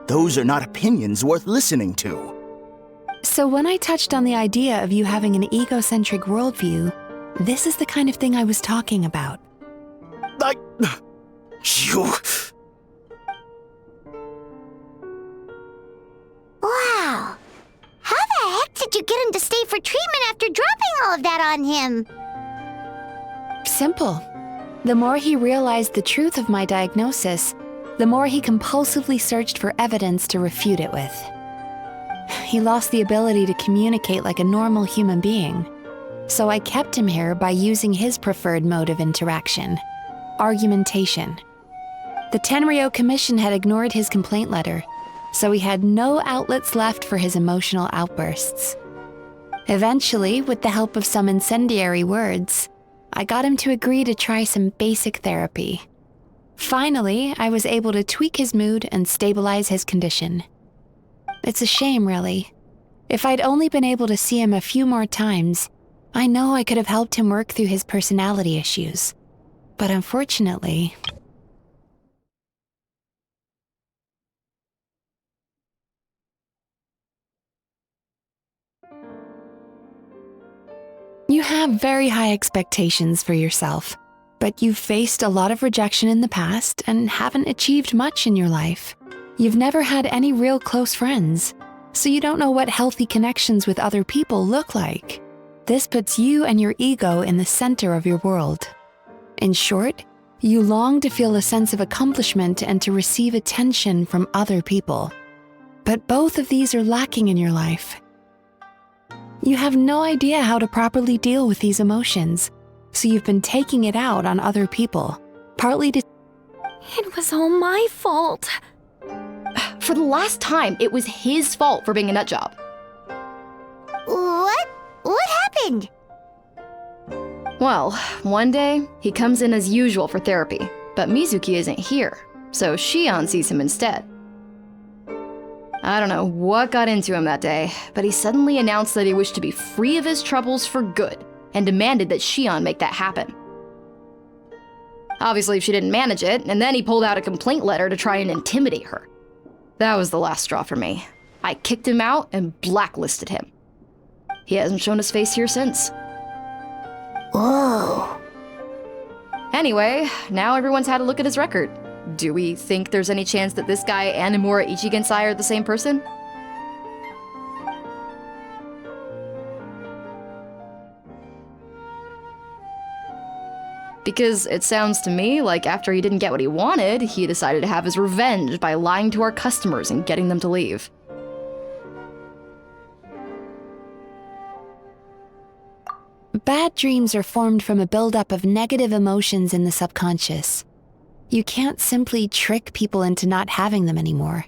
Those are not opinions worth listening to. So when I touched on the idea of you having an egocentric worldview, this is the kind of thing I was talking about. You... Wow. How the heck did you get him to stay for treatment after dropping all of that on him? Simple. The more he realized the truth of my diagnosis, the more he compulsively searched for evidence to refute it with. He lost the ability to communicate like a normal human being, so I kept him here by using his preferred mode of interaction, argumentation. The Tenryo Commission had ignored his complaint letter, so he had no outlets left for his emotional outbursts. Eventually, with the help of some incendiary words, I got him to agree to try some basic therapy. Finally, I was able to tweak his mood and stabilize his condition. It's a shame, really. If I'd only been able to see him a few more times, I know I could have helped him work through his personality issues. But unfortunately... You have very high expectations for yourself, but you've faced a lot of rejection in the past and haven't achieved much in your life. You've never had any real close friends, so you don't know what healthy connections with other people look like. This puts you and your ego in the center of your world. In short, you long to feel a sense of accomplishment and to receive attention from other people. But both of these are lacking in your life. You have no idea how to properly deal with these emotions, so you've been taking it out on other people, partly to... It was all my fault. For the last time, it was his fault for being a nutjob. What? What happened? Well, one day, he comes in as usual for therapy, but Mizuki isn't here, so Shion sees him instead. I don't know what got into him that day, but he suddenly announced that he wished to be free of his troubles for good, and demanded that Shion make that happen. Obviously, she didn't manage it, and then he pulled out a complaint letter to try and intimidate her. That was the last straw for me. I kicked him out and blacklisted him. He hasn't shown his face here since. Whoa. Anyway, now everyone's had a look at his record. Do we think there's any chance that this guy and Imura Ichigensai are the same person? Because it sounds to me like after he didn't get what he wanted, he decided to have his revenge by lying to our customers and getting them to leave. Back Bad dreams are formed from a buildup of negative emotions in the subconscious. You can't simply trick people into not having them anymore.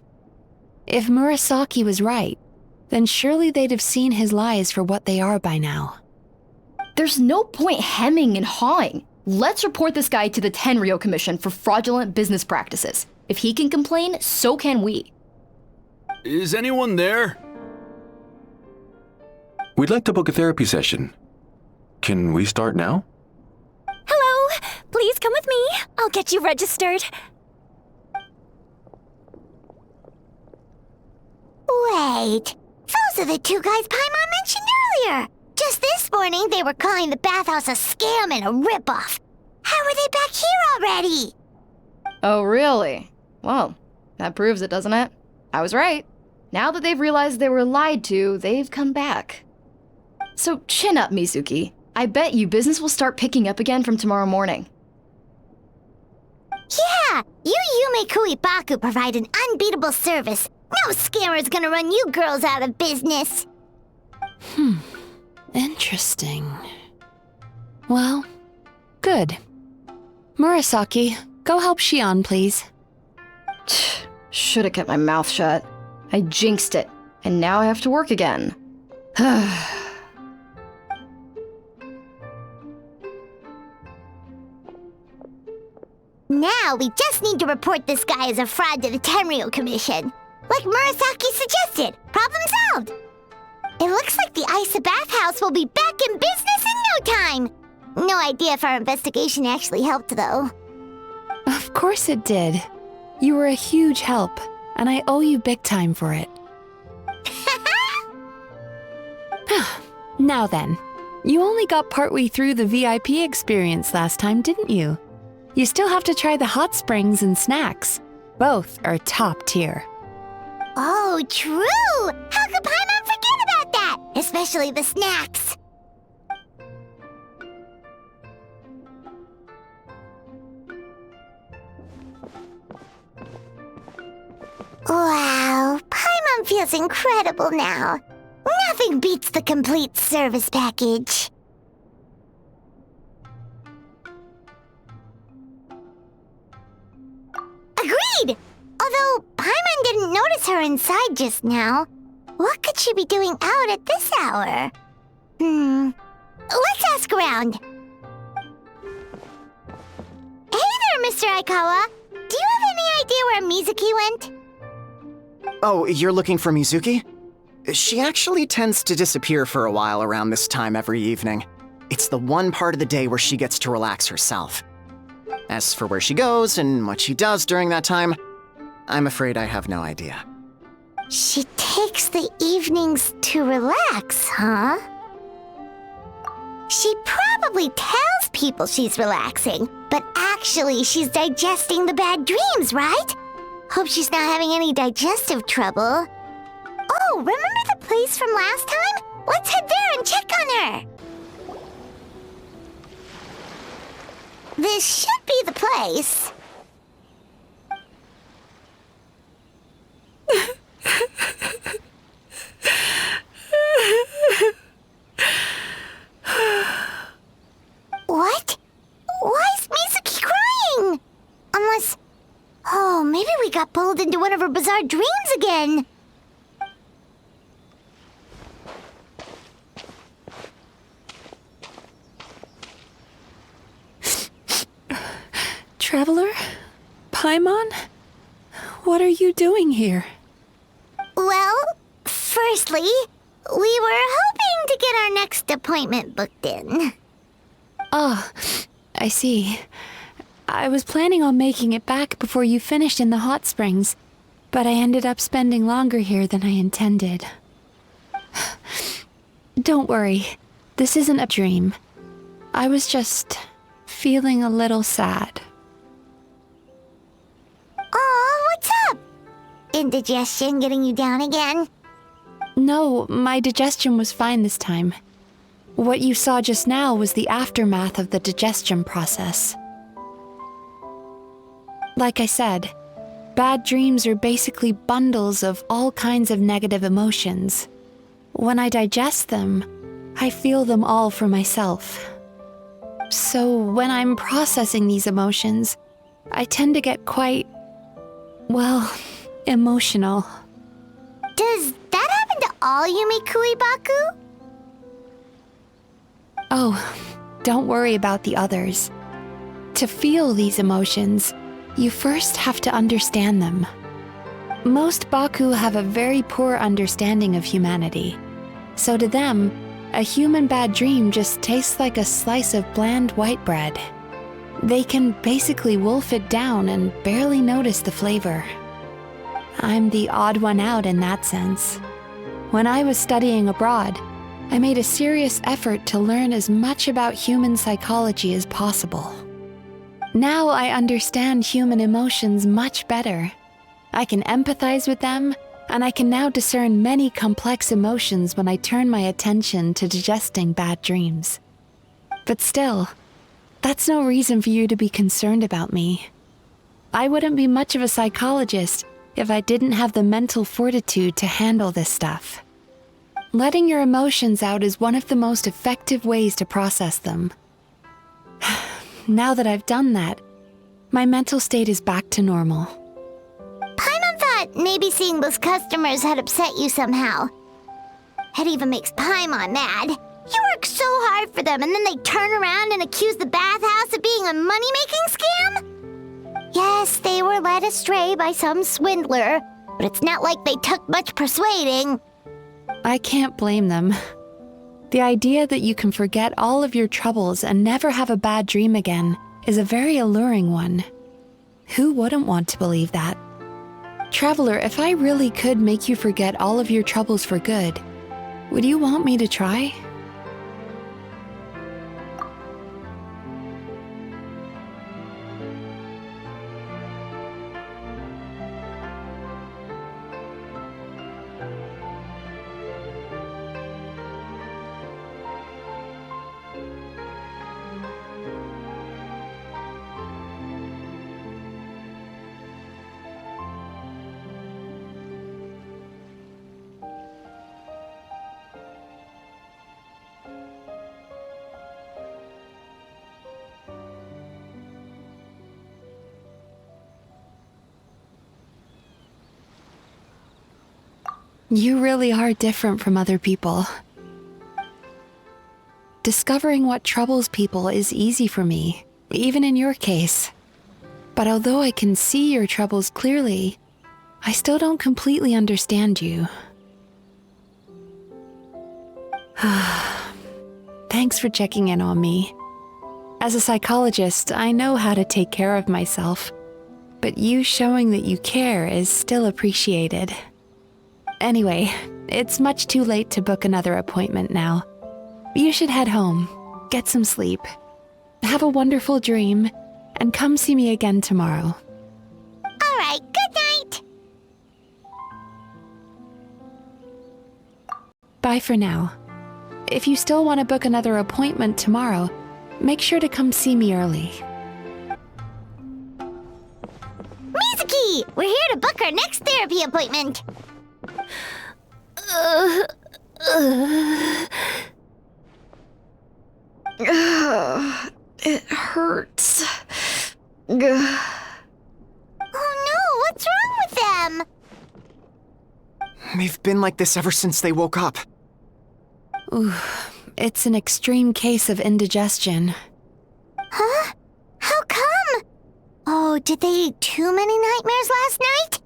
If Murasaki was right, then surely they'd have seen his lies for what they are by now. There's no point hemming and hawing. Let's report this guy to the Tenryo Commission for fraudulent business practices. If he can complain, so can we. Is anyone there? We'd like to book a therapy session. Can we start now? Hello! Please come with me. I'll get you registered. Wait, those are the two guys Paimon mentioned earlier. Just this morning, they were calling the bathhouse a scam and a ripoff. How are they back here already? Oh, really? Well, that proves it, doesn't it? I was right. Now that they've realized they were lied to, they've come back. So chin up, Mizuki. I bet you business will start picking up again from tomorrow morning. Yeah, you Yume Kuibaku provide an unbeatable service. No scammer's gonna run you girls out of business. Interesting. Well, good. Murasaki, go help Shion, please. Should have kept my mouth shut. I jinxed it, and now I have to work again. Now we just need to report this guy as a fraud to the Tenryo Commission. Like Murasaki suggested. Problem solved. It looks like the Isa bathhouse will be back in business in no time. No idea if our investigation actually helped, though. Of course it did. You were a huge help, and I owe you big time for it. Now then, you only got partway through the VIP experience last time, didn't you? You still have to try the hot springs and snacks. Both are top tier. Oh, true! How could Paimon forget about that? Especially the snacks. Wow, Paimon feels incredible now. Nothing beats the complete service package. Agreed! Although Paimon didn't notice her inside just now. What could she be doing out at this hour? Let's ask around. Hey there, Mr. Aikawa. Do you have any idea where Mizuki went? Oh, you're looking for Mizuki? She actually tends to disappear for a while around this time every evening. It's the one part of the day where she gets to relax herself. As for where she goes and what she does during that time, I'm afraid I have no idea. She takes the evenings to relax, huh? She probably tells people she's relaxing, but actually she's digesting the bad dreams, right? Hope she's not having any digestive trouble. Oh, remember the place from last time? Let's head there and check on her. This should be the place. What? Why is Mizuki crying? Unless... Oh, maybe we got pulled into one of her bizarre dreams again. Traveler? Paimon? What are you doing here? Well, firstly, we were hoping to get our next appointment booked in. Oh, I see. I was planning on making it back before you finished in the hot springs, but I ended up spending longer here than I intended. Don't worry, this isn't a dream. I was just feeling a little sad. Aw, what's up? Indigestion getting you down again? No, my digestion was fine this time. What you saw just now was the aftermath of the digestion process. Like I said, bad dreams are basically bundles of all kinds of negative emotions. When I digest them, I feel them all for myself. So when I'm processing these emotions, I tend to get quite, well, emotional. Does that happen to all Yumikui Baku? Oh, don't worry about the others. To feel these emotions, you first have to understand them. Most Baku have a very poor understanding of humanity. So to them, a human bad dream just tastes like a slice of bland white bread. They can basically wolf it down and barely notice the flavor. I'm the odd one out in that sense. When I was studying abroad, I made a serious effort to learn as much about human psychology as possible. Now I understand human emotions much better. I can empathize with them, and I can now discern many complex emotions when I turn my attention to digesting bad dreams. But still, that's no reason for you to be concerned about me. I wouldn't be much of a psychologist if I didn't have the mental fortitude to handle this stuff. Letting your emotions out is one of the most effective ways to process them. Now that I've done that, my mental state is back to normal. Paimon thought maybe seeing those customers had upset you somehow. It even makes Paimon mad. You work so hard for them and then they turn around and accuse the bathhouse of being a money-making scam? Yes, they were led astray by some swindler, but it's not like they took much persuading. I can't blame them. The idea that you can forget all of your troubles and never have a bad dream again is a very alluring one. Who wouldn't want to believe that? Traveler, if I really could make you forget all of your troubles for good, would you want me to try? You really are different from other people. Discovering what troubles people is easy for me, even in your case. But although I can see your troubles clearly, I still don't completely understand you. Thanks for checking in on me. As a psychologist, I know how to take care of myself, but you showing that you care is still appreciated. Anyway, it's much too late to book another appointment now. You should head home, get some sleep, have a wonderful dream, and come see me again tomorrow. All right, good night. Bye for now. If you still want to book another appointment tomorrow, make sure to come see me early. Mizuki, we're here to book our next therapy appointment. It hurts. Oh no, what's wrong with them? They've been like this ever since they woke up. Ooh, it's an extreme case of indigestion. Huh? How come? Oh, did they eat too many nightmares last night?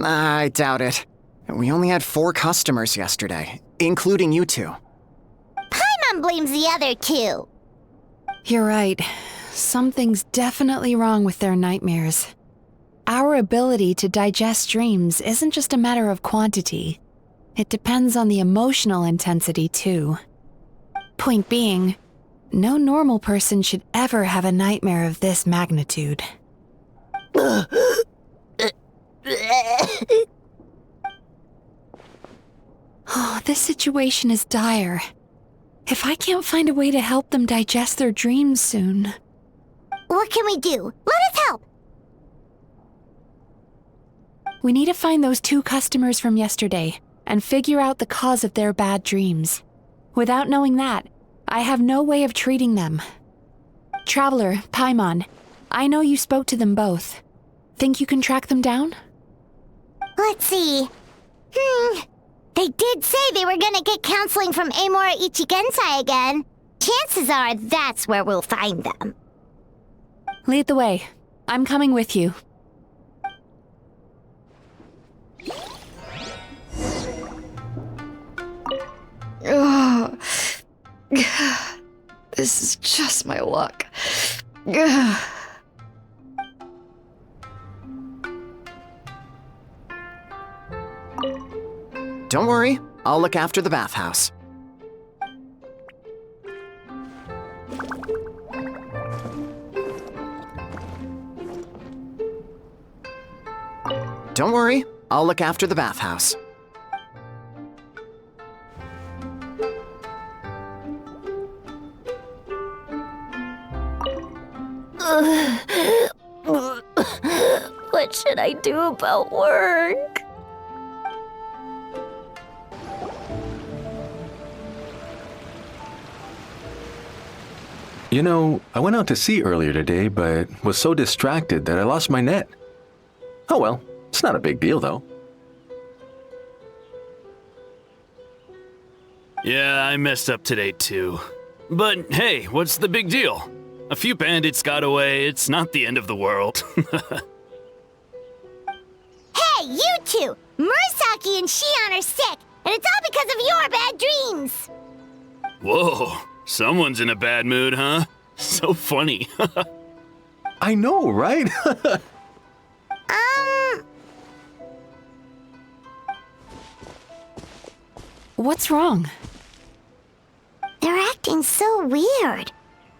I doubt it. We only had 4 customers yesterday, including you two. Paimon blames the other 2. You're right. Something's definitely wrong with their nightmares. Our ability to digest dreams isn't just a matter of quantity. It depends on the emotional intensity, too. Point being, no normal person should ever have a nightmare of this magnitude. Oh, this situation is dire. If I can't find a way to help them digest their dreams soon... What can we do? Let us help! We need to find those 2 customers from yesterday and figure out the cause of their bad dreams. Without knowing that, I have no way of treating them. Traveler, Paimon, I know you spoke to them both. Think you can track them down? Let's see. They did say they were gonna get counseling from Amora Ichigensai again. Chances are that's where we'll find them. Lead the way. I'm coming with you. Ugh. This is just my luck. Ugh. Don't worry, I'll look after the bathhouse. Don't worry, I'll look after the bathhouse. What should I do about work? You know, I went out to sea earlier today, but was so distracted that I lost my net. Oh well, it's not a big deal though. Yeah, I messed up today too. But hey, what's the big deal? A few bandits got away, it's not the end of the world. Hey, you two! Murasaki and Shion are sick, and it's all because of your bad dreams! Whoa, someone's in a bad mood, huh? So funny. I know, right? What's wrong? They're acting so weird.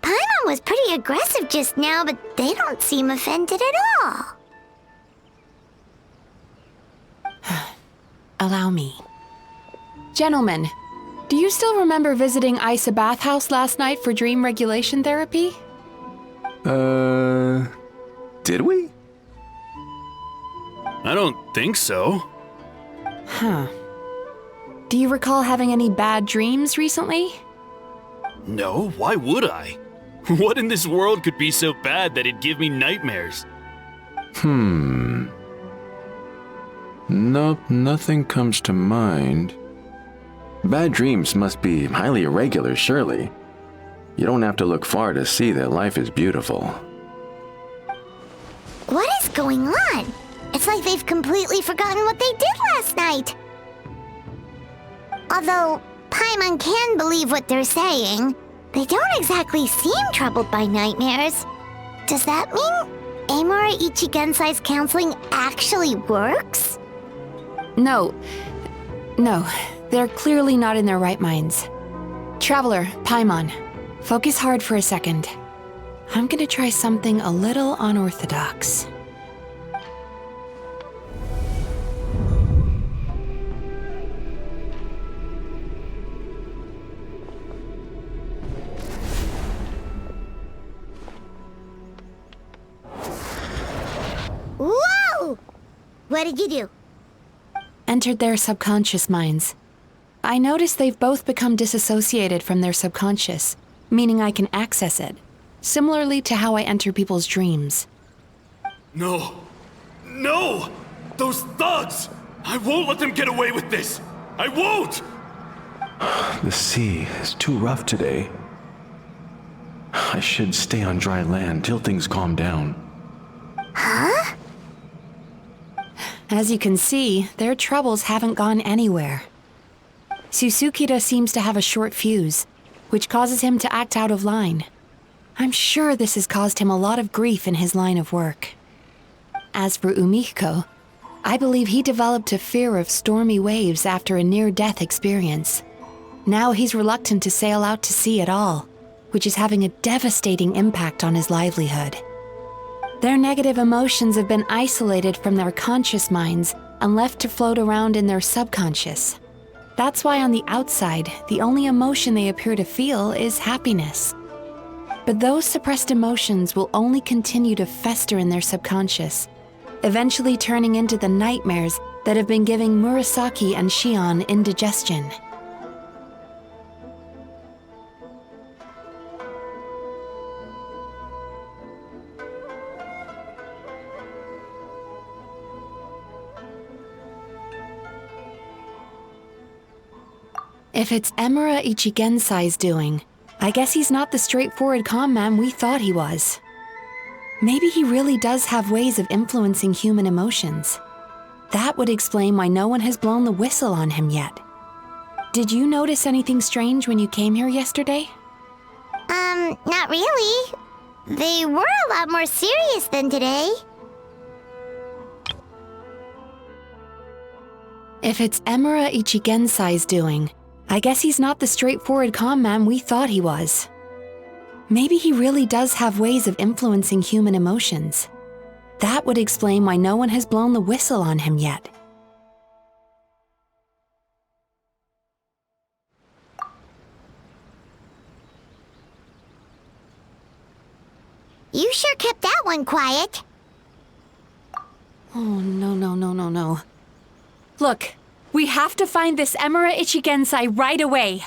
Paimon was pretty aggressive just now, but they don't seem offended at all. Allow me. Gentlemen, do you still remember visiting Isa Bathhouse last night for dream regulation therapy? Did we? I don't think so. Huh. Do you recall having any bad dreams recently? No, why would I? What in this world could be so bad that it'd give me nightmares? Nope, nothing comes to mind. Bad dreams must be highly irregular, surely. You don't have to look far to see that life is beautiful. What is going on? It's like they've completely forgotten what they did last night. Although Paimon can believe what they're saying, they don't exactly seem troubled by nightmares. Does that mean Amora Ichigensai's counseling actually works? No, they're clearly not in their right minds. Traveler, Paimon, focus hard for a second. I'm gonna try something a little unorthodox. Whoa! What did you do? Entered their subconscious minds. I noticed they've both become disassociated from their subconscious, meaning I can access it, similarly to how I enter people's dreams. No! No! Those thugs! I won't let them get away with this! I won't! The sea is too rough today. I should stay on dry land till things calm down. Huh? As you can see, their troubles haven't gone anywhere. Susukira seems to have a short fuse, which causes him to act out of line. I'm sure this has caused him a lot of grief in his line of work. As for Umihiko, I believe he developed a fear of stormy waves after a near-death experience. Now he's reluctant to sail out to sea at all, which is having a devastating impact on his livelihood. Their negative emotions have been isolated from their conscious minds and left to float around in their subconscious. That's why on the outside, the only emotion they appear to feel is happiness. But those suppressed emotions will only continue to fester in their subconscious, eventually turning into the nightmares that have been giving Murasaki and Shion indigestion. If it's Emura Ichigensai's doing, I guess he's not the straightforward con man we thought he was. Maybe he really does have ways of influencing human emotions. That would explain why no one has blown the whistle on him yet. Did you notice anything strange when you came here yesterday? Not really. They were a lot more serious than today. If it's Emura Ichigensai's doing, I guess he's not the straightforward con man we thought he was. Maybe he really does have ways of influencing human emotions. That would explain why no one has blown the whistle on him yet. You sure kept that one quiet. Oh, no. Look, we have to find this Emura Ichigensai right away.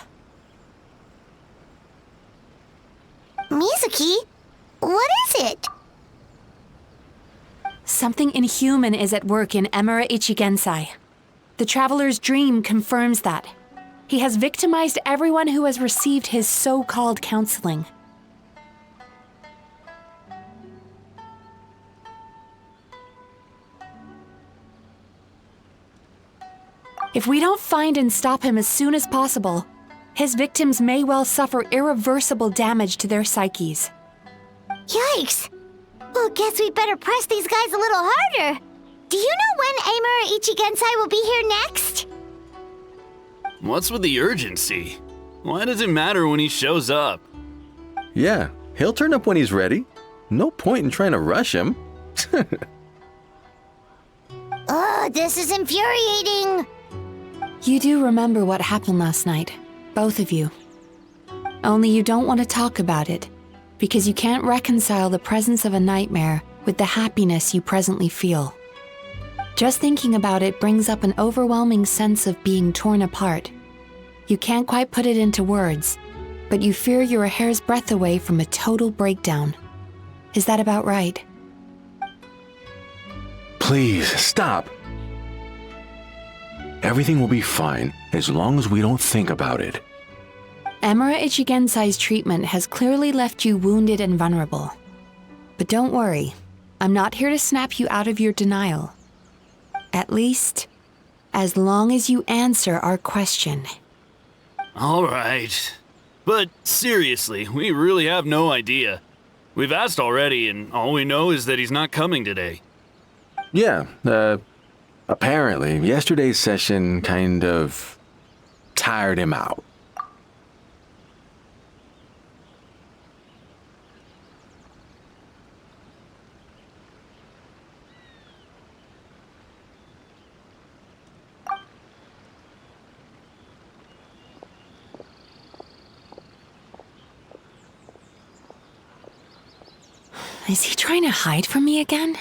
Mizuki, what is it? Something inhuman is at work in Emura Ichigensai. The Traveler's dream confirms that. He has victimized everyone who has received his so-called counseling. If we don't find and stop him as soon as possible, his victims may well suffer irreversible damage to their psyches. Yikes! Well, guess we better press these guys a little harder. Do you know when Emura Ichigensai will be here next? What's with the urgency? Why does it matter when he shows up? Yeah, he'll turn up when he's ready. No point in trying to rush him. Ugh, this is infuriating. You do remember what happened last night, both of you. Only you don't want to talk about it, because you can't reconcile the presence of a nightmare with the happiness you presently feel. Just thinking about it brings up an overwhelming sense of being torn apart. You can't quite put it into words, but you fear you're a hair's breadth away from a total breakdown. Is that about right? Please, stop. Everything will be fine as long as we don't think about it. Emura Ichigensai's treatment has clearly left you wounded and vulnerable. But don't worry, I'm not here to snap you out of your denial. At least, as long as you answer our question. All right. But seriously, we really have no idea. We've asked already, and all we know is that he's not coming today. Yeah, apparently, yesterday's session kind of tired him out. Is he trying to hide from me again?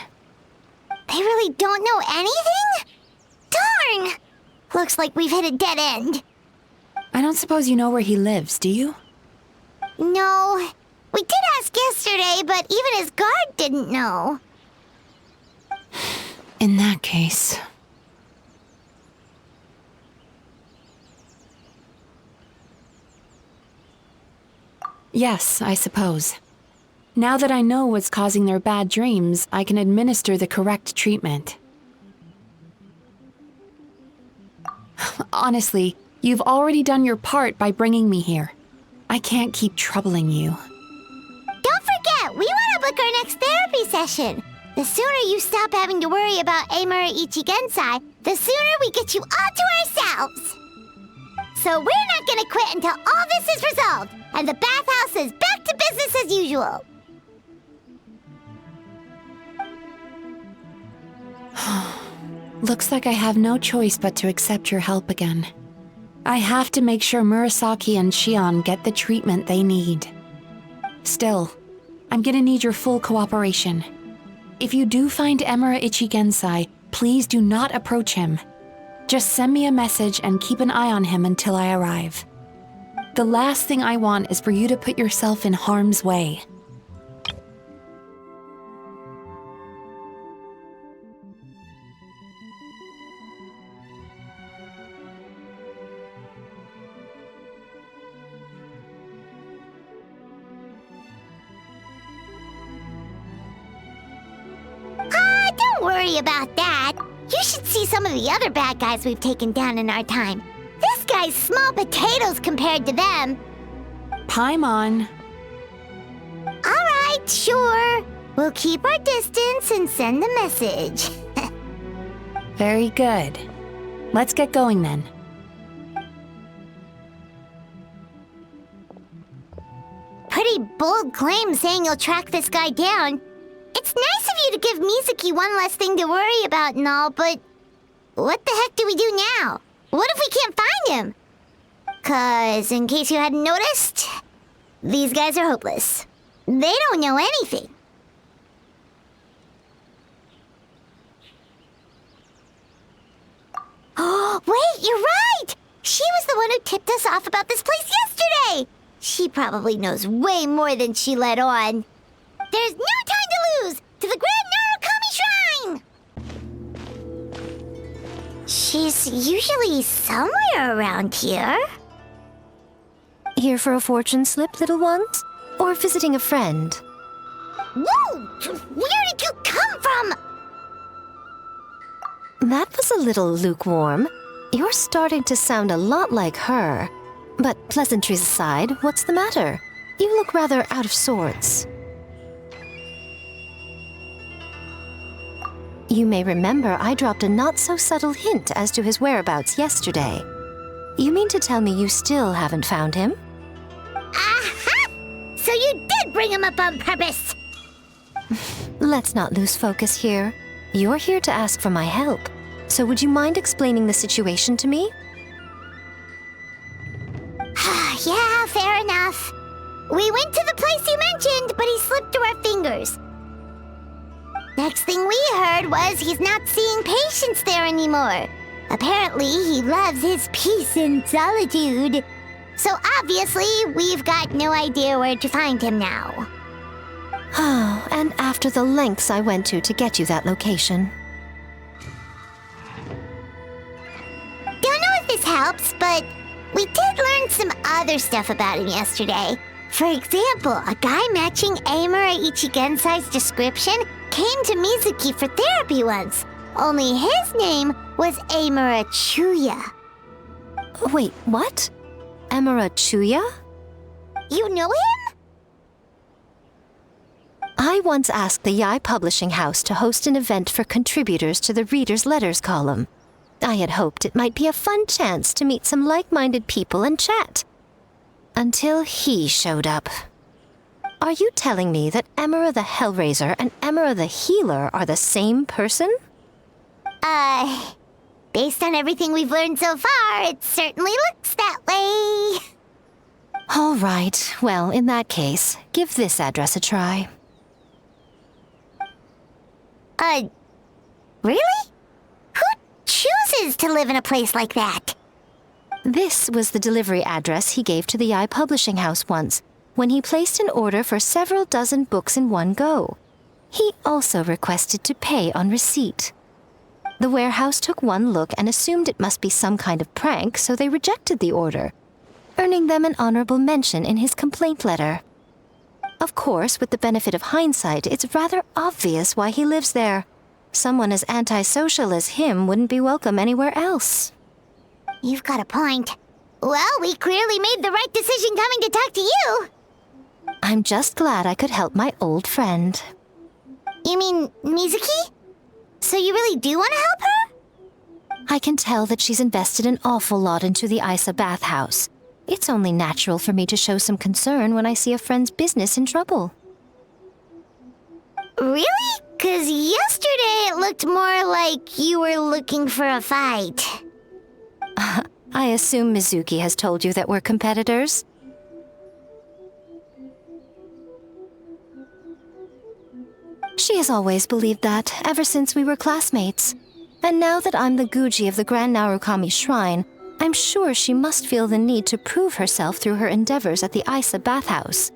They really don't know anything? Darn! Looks like we've hit a dead end. I don't suppose you know where he lives, do you? No. We did ask yesterday, but even his guard didn't know. In that case... Yes, I suppose. Now that I know what's causing their bad dreams, I can administer the correct treatment. Honestly, you've already done your part by bringing me here. I can't keep troubling you. Don't forget, we want to book our next therapy session. The sooner you stop having to worry about Emura Ichigensai, the sooner we get you all to ourselves. So we're not gonna quit until all this is resolved, and the bathhouse is back to business as usual. Looks like I have no choice but to accept your help again. I have to make sure Murasaki and Shion get the treatment they need. Still, I'm gonna need your full cooperation. If you do find Emura Ichigensai, please do not approach him. Just send me a message and keep an eye on him until I arrive. The last thing I want is for you to put yourself in harm's way. worry about that. You should see some of the other bad guys we've taken down in our time. This guy's small potatoes compared to them. Paimon. All right, sure. We'll keep our distance and send the message. Very good. Let's get going then. Pretty bold claim saying you'll track this guy down. It's nice of you to give Mizuki one less thing to worry about and all, but what the heck do we do now? What if we can't find him? 'Cause, in case you hadn't noticed, these guys are hopeless. They don't know anything. Oh, wait, you're right! She was the one who tipped us off about this place yesterday! She probably knows way more than she let on. There's no time to lose! To the Grand Narukami Shrine! She's usually somewhere around here. Here for a fortune slip, little ones? Or visiting a friend? Whoa! Where did you come from? That was a little lukewarm. You're starting to sound a lot like her. But pleasantries aside, what's the matter? You look rather out of sorts. You may remember I dropped a not-so-subtle hint as to his whereabouts yesterday. You mean to tell me you still haven't found him? Aha! So you did bring him up on purpose! Let's not lose focus here. You're here to ask for my help. So would you mind explaining the situation to me? Yeah, fair enough. We went to the place you mentioned, but he slipped through our fingers. Next thing we heard was he's not seeing patients there anymore. Apparently, he loves his peace and solitude. So obviously, we've got no idea where to find him now. Oh, and after the lengths I went to get you that location. Don't know if this helps, but we did learn some other stuff about him yesterday. For example, a guy matching Amura Ichigensai's description came to Mizuki for therapy once. Only his name was Amura Chuya. Wait, what? Amura Chuya? You know him? I once asked the Yai Publishing House to host an event for contributors to the Reader's Letters column. I had hoped it might be a fun chance to meet some like-minded people and chat. Until he showed up. Are you telling me that Amura the Hellraiser and Amura the Healer are the same person? Based on everything we've learned so far, it certainly looks that way. All right, well, in that case, give this address a try. Really? Who chooses to live in a place like that? This was the delivery address he gave to the Yai Publishing House once, when he placed an order for several dozen books in one go. He also requested to pay on receipt. The warehouse took one look and assumed it must be some kind of prank, so they rejected the order, earning them an honorable mention in his complaint letter. Of course, with the benefit of hindsight, it's rather obvious why he lives there. Someone as antisocial as him wouldn't be welcome anywhere else. You've got a point. Well, we clearly made the right decision coming to talk to you. I'm just glad I could help my old friend. You mean Mizuki? So you really do want to help her? I can tell that she's invested an awful lot into the Isa bathhouse. It's only natural for me to show some concern when I see a friend's business in trouble. Really? 'Cause yesterday it looked more like you were looking for a fight. I assume Mizuki has told you that we're competitors? She has always believed that, ever since we were classmates. And now that I'm the Guji of the Grand Narukami Shrine, I'm sure she must feel the need to prove herself through her endeavors at the Isa bathhouse.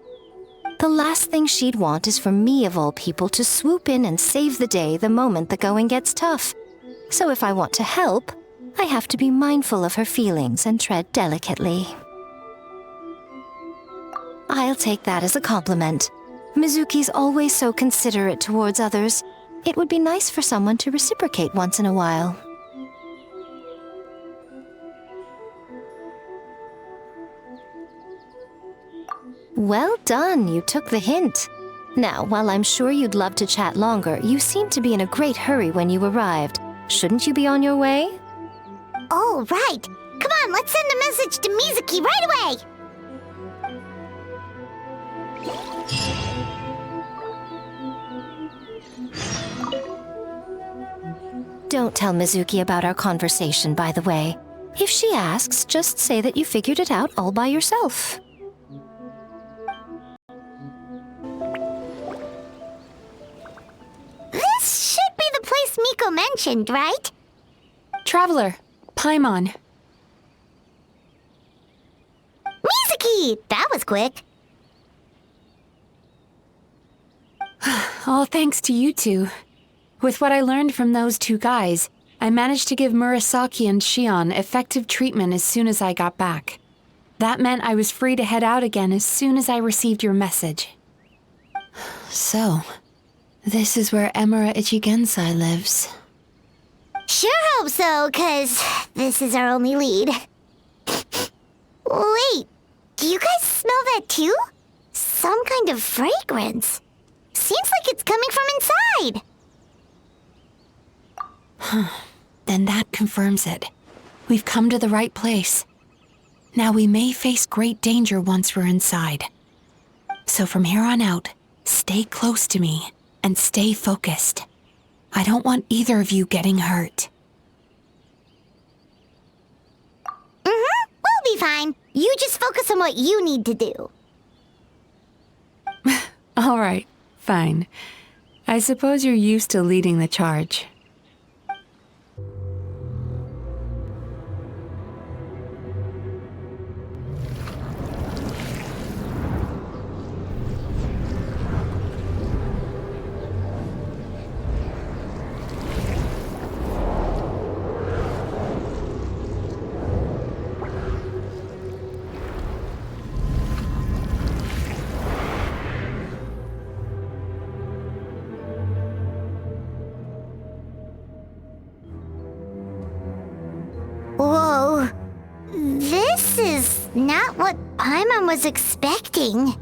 The last thing she'd want is for me, of all people, to swoop in and save the day the moment the going gets tough. So if I want to help, I have to be mindful of her feelings and tread delicately. I'll take that as a compliment. Mizuki's always so considerate towards others. It would be nice for someone to reciprocate once in a while. Well done, you took the hint. Now, while I'm sure you'd love to chat longer, you seemed to be in a great hurry when you arrived. Shouldn't you be on your way? Oh, right. Come on, let's send a message to Mizuki right away. Don't tell Mizuki about our conversation, by the way. If she asks, just say that you figured it out all by yourself. This should be the place Miko mentioned, right? Traveler, Paimon. Mizuki! That was quick. All thanks to you two. With what I learned from those two guys, I managed to give Murasaki and Shion effective treatment as soon as I got back. That meant I was free to head out again as soon as I received your message. So, this is where Emura Ichigensai lives. Sure hope so, 'cause this is our only lead. Wait, do you guys smell that too? Some kind of fragrance. Seems like it's coming from inside. Then that confirms it. We've come to the right place. Now we may face great danger once we're inside. So from here on out, stay close to me and stay focused. I don't want either of you getting hurt. We'll be fine. You just focus on what you need to do. All right, fine. I suppose you're used to leading the charge. Whoa. This is not what Paimon was expecting.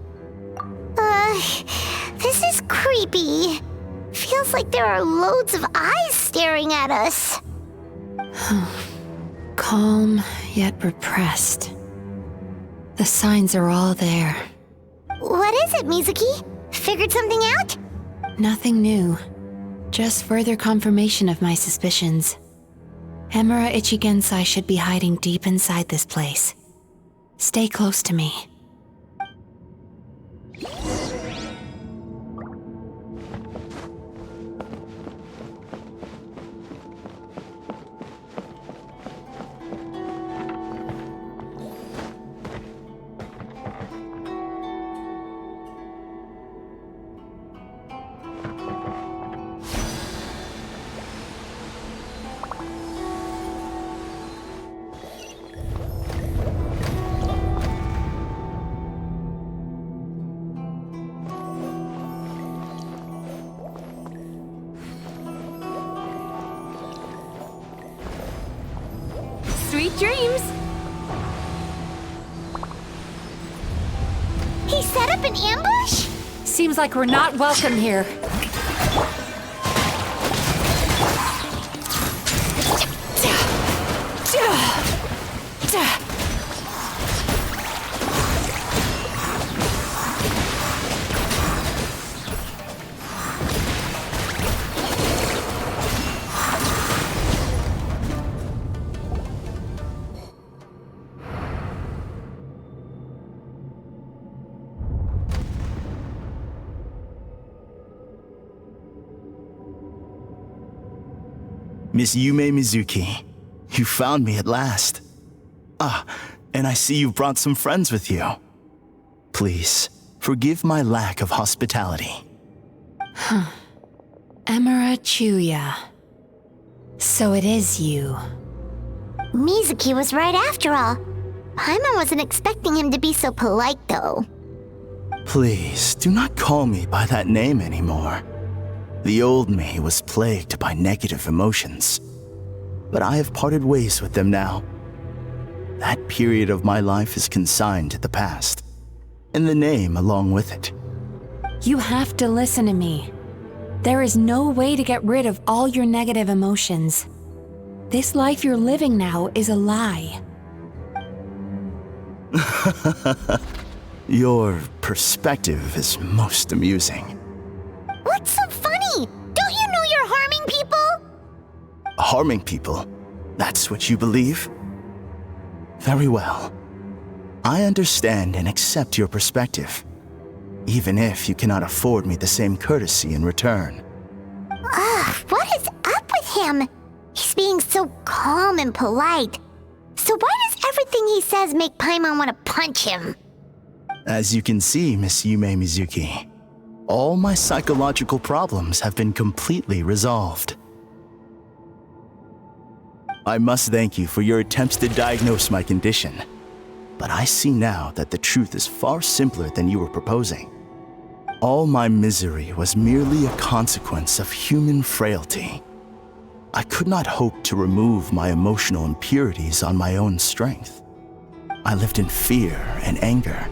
This is creepy. Feels like there are loads of eyes staring at us. Calm, yet repressed. The signs are all there. What is it, Mizuki? Figured something out? Nothing new. Just further confirmation of my suspicions. Emura Ichigensai should be hiding deep inside this place. Stay close to me. Sweet dreams! He set up an ambush? Seems like we're not welcome here. Miss Yume Mizuki, you found me at last. Ah, and I see you brought some friends with you. Please, forgive my lack of hospitality. Emura Chuya. So it is you. Mizuki was right after all. Paimon wasn't expecting him to be so polite, though. Please, do not call me by that name anymore. The old me was plagued by negative emotions, but I have parted ways with them now. That period of my life is consigned to the past, and the name along with it. You have to listen to me. There is no way to get rid of all your negative emotions. This life you're living now is a lie. Your perspective is most amusing. What's so funny? Don't you know you're harming people? Harming people? That's what you believe? Very well. I understand and accept your perspective, even if you cannot afford me the same courtesy in return. What is up with him? He's being so calm and polite. So why does everything he says make Paimon want to punch him? As you can see, Miss Yume Mizuki, all my psychological problems have been completely resolved. I must thank you for your attempts to diagnose my condition, but I see now that the truth is far simpler than you were proposing. All my misery was merely a consequence of human frailty. I could not hope to remove my emotional impurities on my own strength. I lived in fear and anger.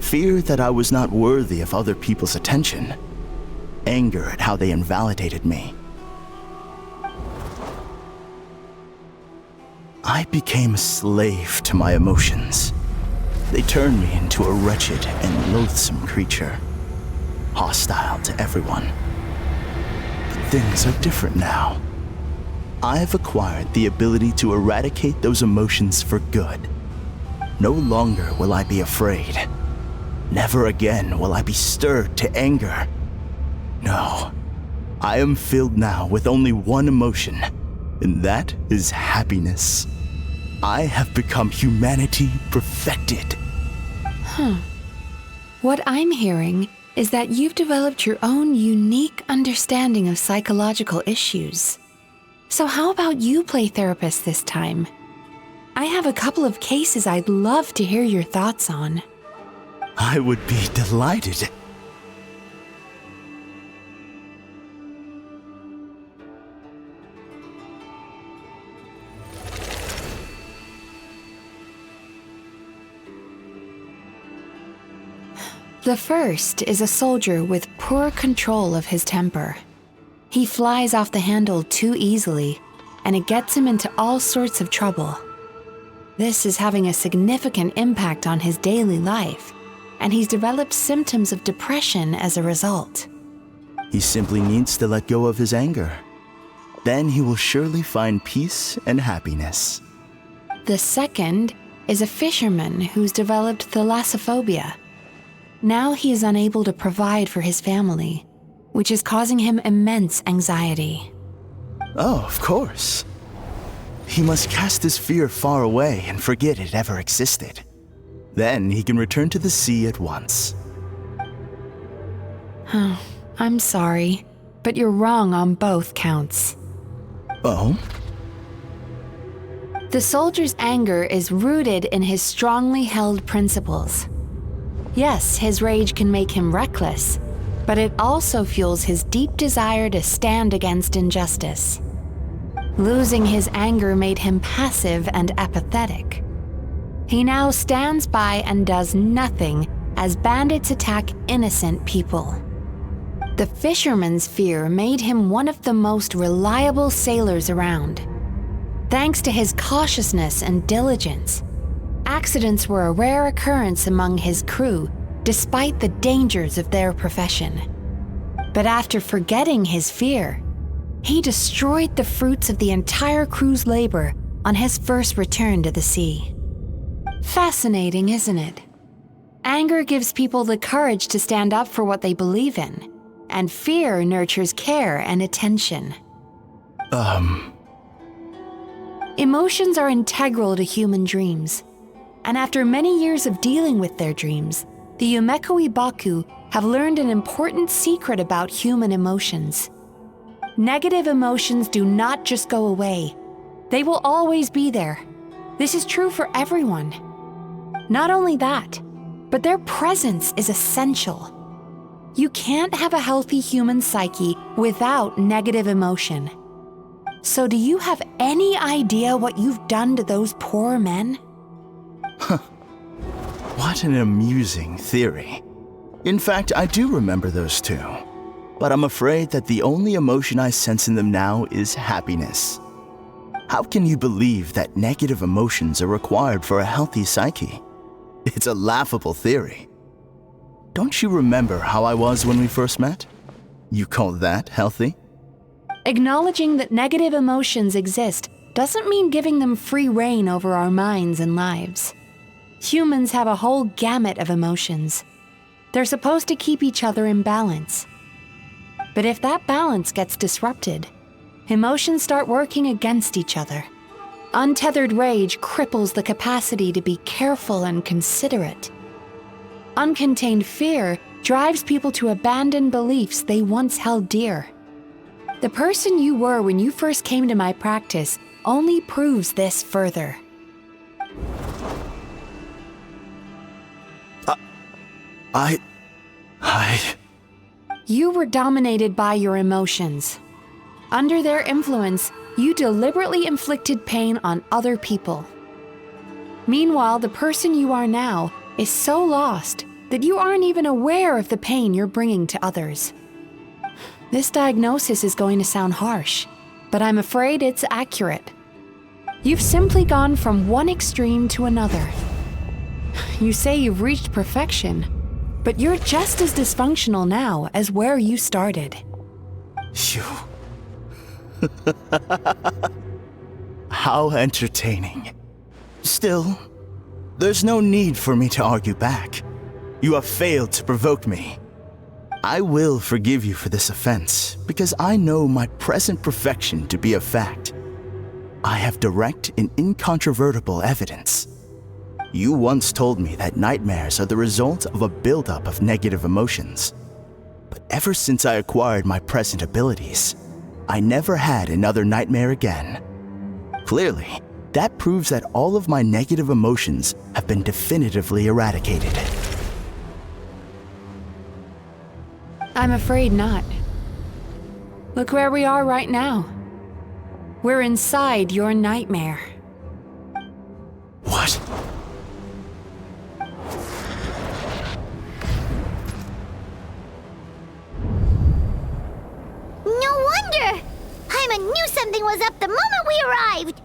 Fear that I was not worthy of other people's attention. Anger at how they invalidated me. I became a slave to my emotions. They turned me into a wretched and loathsome creature, hostile to everyone. But things are different now. I have acquired the ability to eradicate those emotions for good. No longer will I be afraid. Never again will I be stirred to anger. No, I am filled now with only one emotion, and that is happiness. I have become humanity perfected. What I'm hearing is that you've developed your own unique understanding of psychological issues. So how about you play therapist this time? I have a couple of cases I'd love to hear your thoughts on. I would be delighted. The first is a soldier with poor control of his temper. He flies off the handle too easily, and it gets him into all sorts of trouble. This is having a significant impact on his daily life, and he's developed symptoms of depression as a result. He simply needs to let go of his anger. Then he will surely find peace and happiness. The second is a fisherman who's developed thalassophobia. Now he is unable to provide for his family, which is causing him immense anxiety. Oh, of course. He must cast his fear far away and forget it ever existed. Then he can return to the sea at once. I'm sorry, but you're wrong on both counts. Oh? The soldier's anger is rooted in his strongly held principles. Yes, his rage can make him reckless, but it also fuels his deep desire to stand against injustice. Losing his anger made him passive and apathetic. He now stands by and does nothing as bandits attack innocent people. The fisherman's fear made him one of the most reliable sailors around. Thanks to his cautiousness and diligence, accidents were a rare occurrence among his crew, despite the dangers of their profession. But after forgetting his fear, he destroyed the fruits of the entire crew's labor on his first return to the sea. Fascinating, isn't it? Anger gives people the courage to stand up for what they believe in, and fear nurtures care and attention. Emotions are integral to human dreams. And after many years of dealing with their dreams, the Yumekoi Baku have learned an important secret about human emotions. Negative emotions do not just go away. They will always be there. This is true for everyone. Not only that, but their presence is essential. You can't have a healthy human psyche without negative emotion. So do you have any idea what you've done to those poor men? What an amusing theory. In fact, I do remember those two. But I'm afraid that the only emotion I sense in them now is happiness. How can you believe that negative emotions are required for a healthy psyche? It's a laughable theory. Don't you remember how I was when we first met? You call that healthy? Acknowledging that negative emotions exist doesn't mean giving them free rein over our minds and lives. Humans have a whole gamut of emotions. They're supposed to keep each other in balance. But if that balance gets disrupted, emotions start working against each other. Untethered rage cripples the capacity to be careful and considerate. Uncontained fear drives people to abandon beliefs they once held dear. The person you were when you first came to my practice only proves this further. You were dominated by your emotions. Under their influence, you deliberately inflicted pain on other people. Meanwhile, the person you are now is so lost that you aren't even aware of the pain you're bringing to others. This diagnosis is going to sound harsh, but I'm afraid it's accurate. You've simply gone from one extreme to another. You say you've reached perfection, but you're just as dysfunctional now as where you started. You... How entertaining. Still, there's no need for me to argue back. You have failed to provoke me. I will forgive you for this offense, because I know my present perfection to be a fact. I have direct and incontrovertible evidence. You once told me that nightmares are the result of a buildup of negative emotions. But ever since I acquired my present abilities, I never had another nightmare again. Clearly, that proves that all of my negative emotions have been definitively eradicated. I'm afraid not. Look where we are right now. We're inside your nightmare. What? No wonder! Paimon knew something was up the moment we arrived!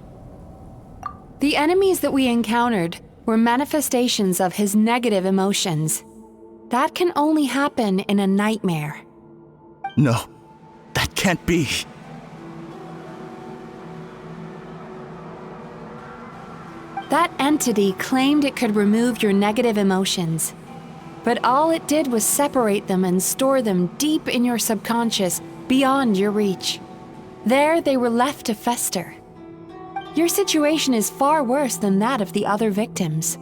The enemies that we encountered were manifestations of his negative emotions. That can only happen in a nightmare. No, that can't be. That entity claimed it could remove your negative emotions. But all it did was separate them and store them deep in your subconscious, beyond your reach. There they were left to fester. Your situation is far worse than that of the other victims.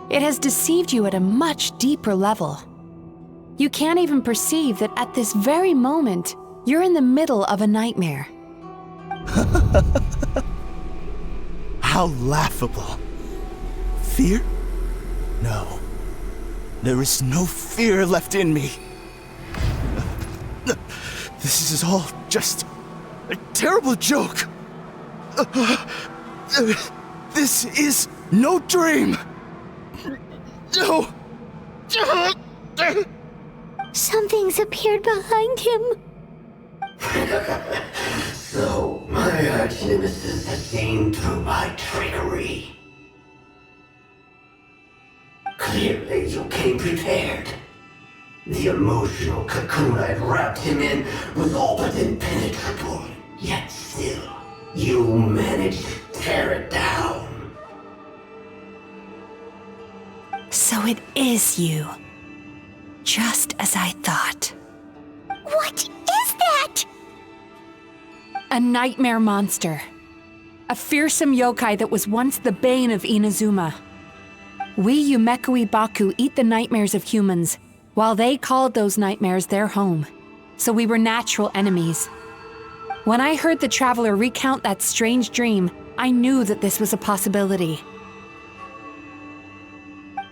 It has deceived you at a much deeper level. You can't even perceive that at this very moment, you're in the middle of a nightmare. How laughable. Fear? No. There is no fear left in me. This is all just a terrible joke. This is no dream. No. Something's appeared behind him. So, my arch-nemesis has seen through my trickery. Clearly, you came prepared. The emotional cocoon I'd wrapped him in was all but impenetrable. Yet still, you managed to tear it down. So it is you. Just as I thought. What is that? A nightmare monster. A fearsome yokai that was once the bane of Inazuma. We Yumekui Baku eat the nightmares of humans, while they called those nightmares their home. So we were natural enemies. When I heard the traveler recount that strange dream, I knew that this was a possibility.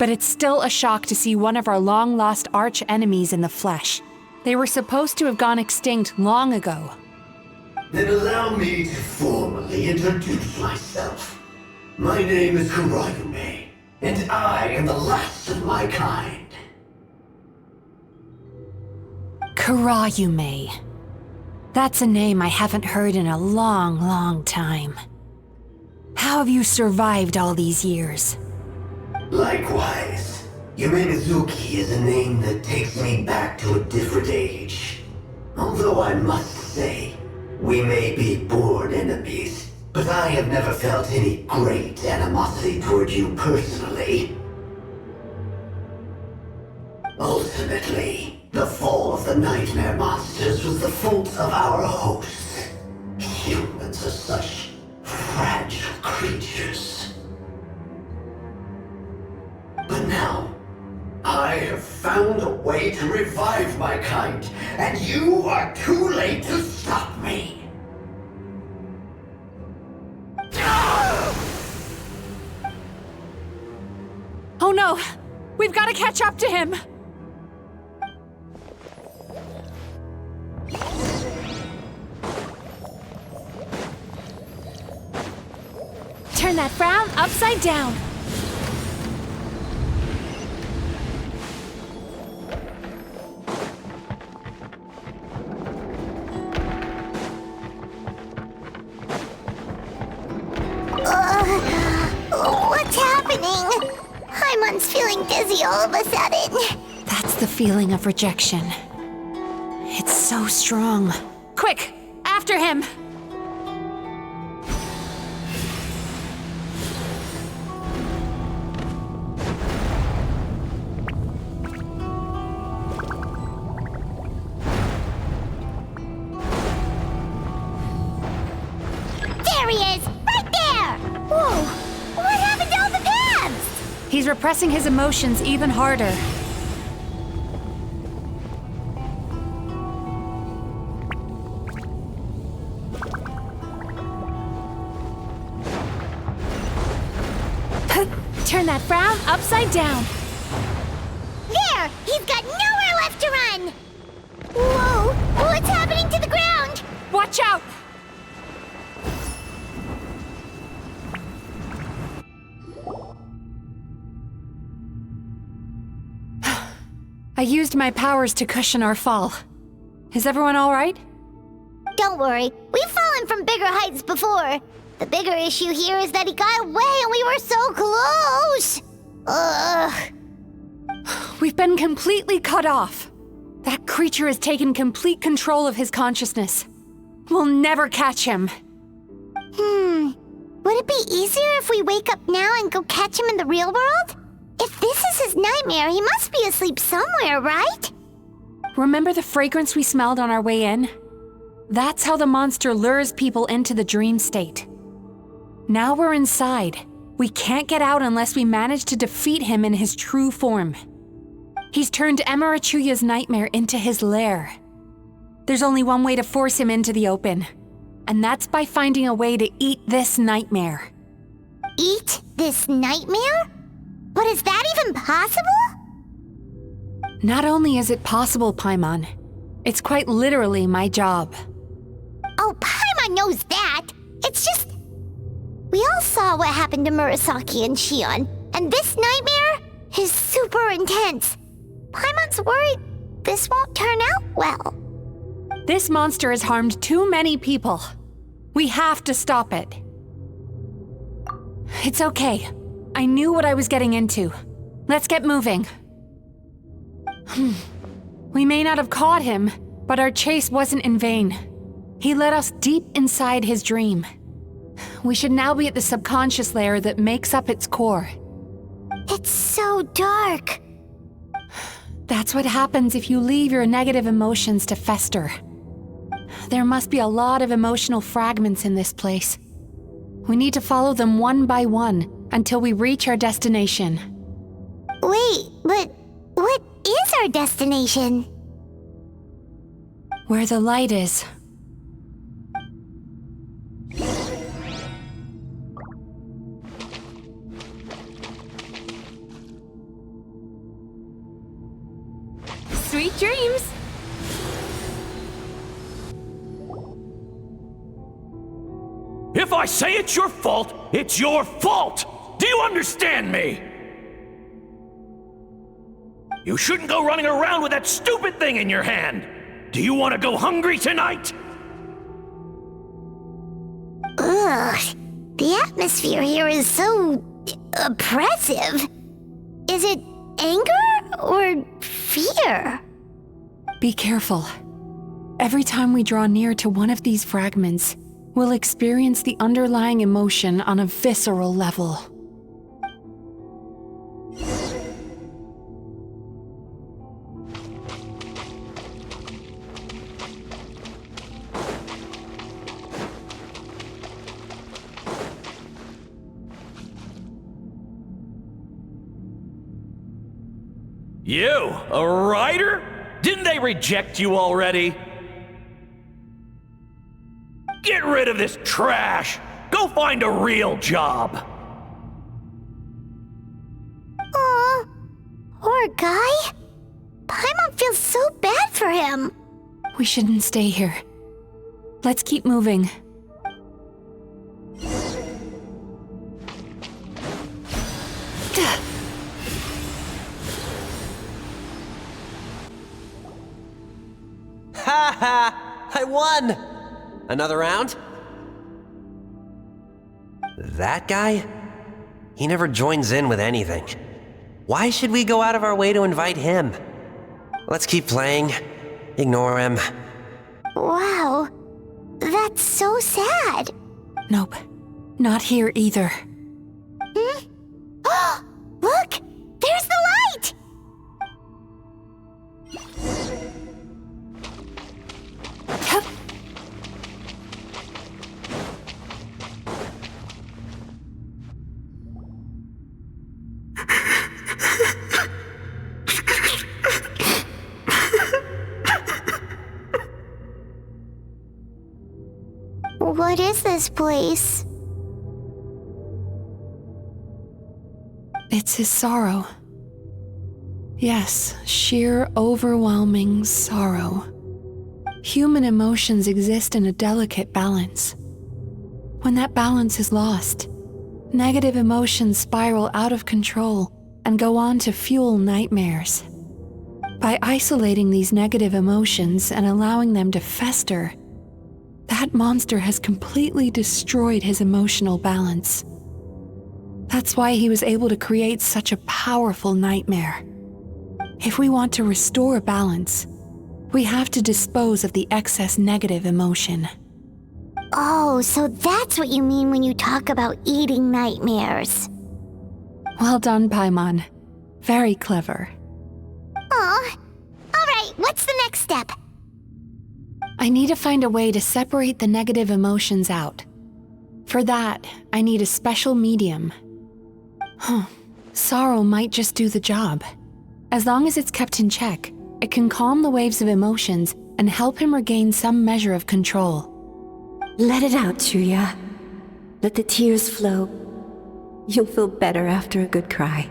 But it's still a shock to see one of our long-lost arch-enemies in the flesh. They were supposed to have gone extinct long ago. Then allow me to formally introduce myself. My name is Kurayume, and I am the last of my kind. Kurayume. That's a name I haven't heard in a long, long time. How have you survived all these years? Likewise, Yume Mizuki is a name that takes me back to a different age. Although I must say, we may be born enemies, but I have never felt any great animosity toward you personally. Ultimately, the fall of the nightmare monsters was the fault of our hosts. Humans are such fragile creatures. But now, I have found a way to revive my kind, and you are too late to stop me. Oh no! We've got to catch up to him! Turn that frown upside down! What's happening? Paimon's feeling dizzy all of a sudden. That's the feeling of rejection. It's so strong. Quick! After him! There he is! Right there! Whoa! What happened to all the paths? He's repressing his emotions even harder. Turn that frown upside down. There! He's got nowhere left to run! Whoa! What's happening to the ground? Watch out! I used my powers to cushion our fall. Is everyone all right? Don't worry, we've fallen from bigger heights before. The bigger issue here is that he got away and we were so close! Ugh. We've been completely cut off. That creature has taken complete control of his consciousness. We'll never catch him. Would it be easier if we wake up now and go catch him in the real world? If this is his nightmare, he must be asleep somewhere, right? Remember the fragrance we smelled on our way in? That's how the monster lures people into the dream state. Now we're inside. We can't get out unless we manage to defeat him in his true form. He's turned Aerostarts' nightmare into his lair. There's only one way to force him into the open, and that's by finding a way to eat this nightmare. Eat this nightmare? But is that even possible? Not only is it possible, Paimon, it's quite literally my job. Oh, Paimon knows that. It's just... We all saw what happened to Murasaki and Shion, and this nightmare is super intense. Paimon's worried this won't turn out well. This monster has harmed too many people. We have to stop it. It's okay. I knew what I was getting into. Let's get moving. We may not have caught him, but our chase wasn't in vain. He led us deep inside his dream. We should now be at the subconscious layer that makes up its core. It's so dark. That's what happens if you leave your negative emotions to fester. There must be a lot of emotional fragments in this place. We need to follow them one by one until we reach our destination. Wait, but what is our destination? Where the light is. If I say it's your fault, it's your fault! Do you understand me? You shouldn't go running around with that stupid thing in your hand! Do you want to go hungry tonight? Ugh, the atmosphere here is so oppressive. Is it anger or fear? Be careful. Every time we draw near to one of these fragments, we'll experience the underlying emotion on a visceral level. You, a writer? Didn't they reject you already? Get rid of this trash! Go find a real job! Aw, poor guy. Paimon feels so bad for him. We shouldn't stay here. Let's keep moving. Ha ha! I won! Another round? That guy? He never joins in with anything. Why should we go out of our way to invite him? Let's keep playing. Ignore him. Wow, that's so sad. Nope, not here either. Hmm? Look! There's the light! What is this place? It's his sorrow. Yes, sheer overwhelming sorrow. Human emotions exist in a delicate balance. When that balance is lost, negative emotions spiral out of control and go on to fuel nightmares. By isolating these negative emotions and allowing them to fester, that monster has completely destroyed his emotional balance. That's why he was able to create such a powerful nightmare. If we want to restore balance, we have to dispose of the excess negative emotion. Oh, so that's what you mean when you talk about eating nightmares. Well done, Paimon. Very clever. Aw. Alright, what's the next step? I need to find a way to separate the negative emotions out. For that, I need a special medium. Sorrow might just do the job. As long as it's kept in check, it can calm the waves of emotions and help him regain some measure of control. Let it out, Chuya. Let the tears flow. You'll feel better after a good cry.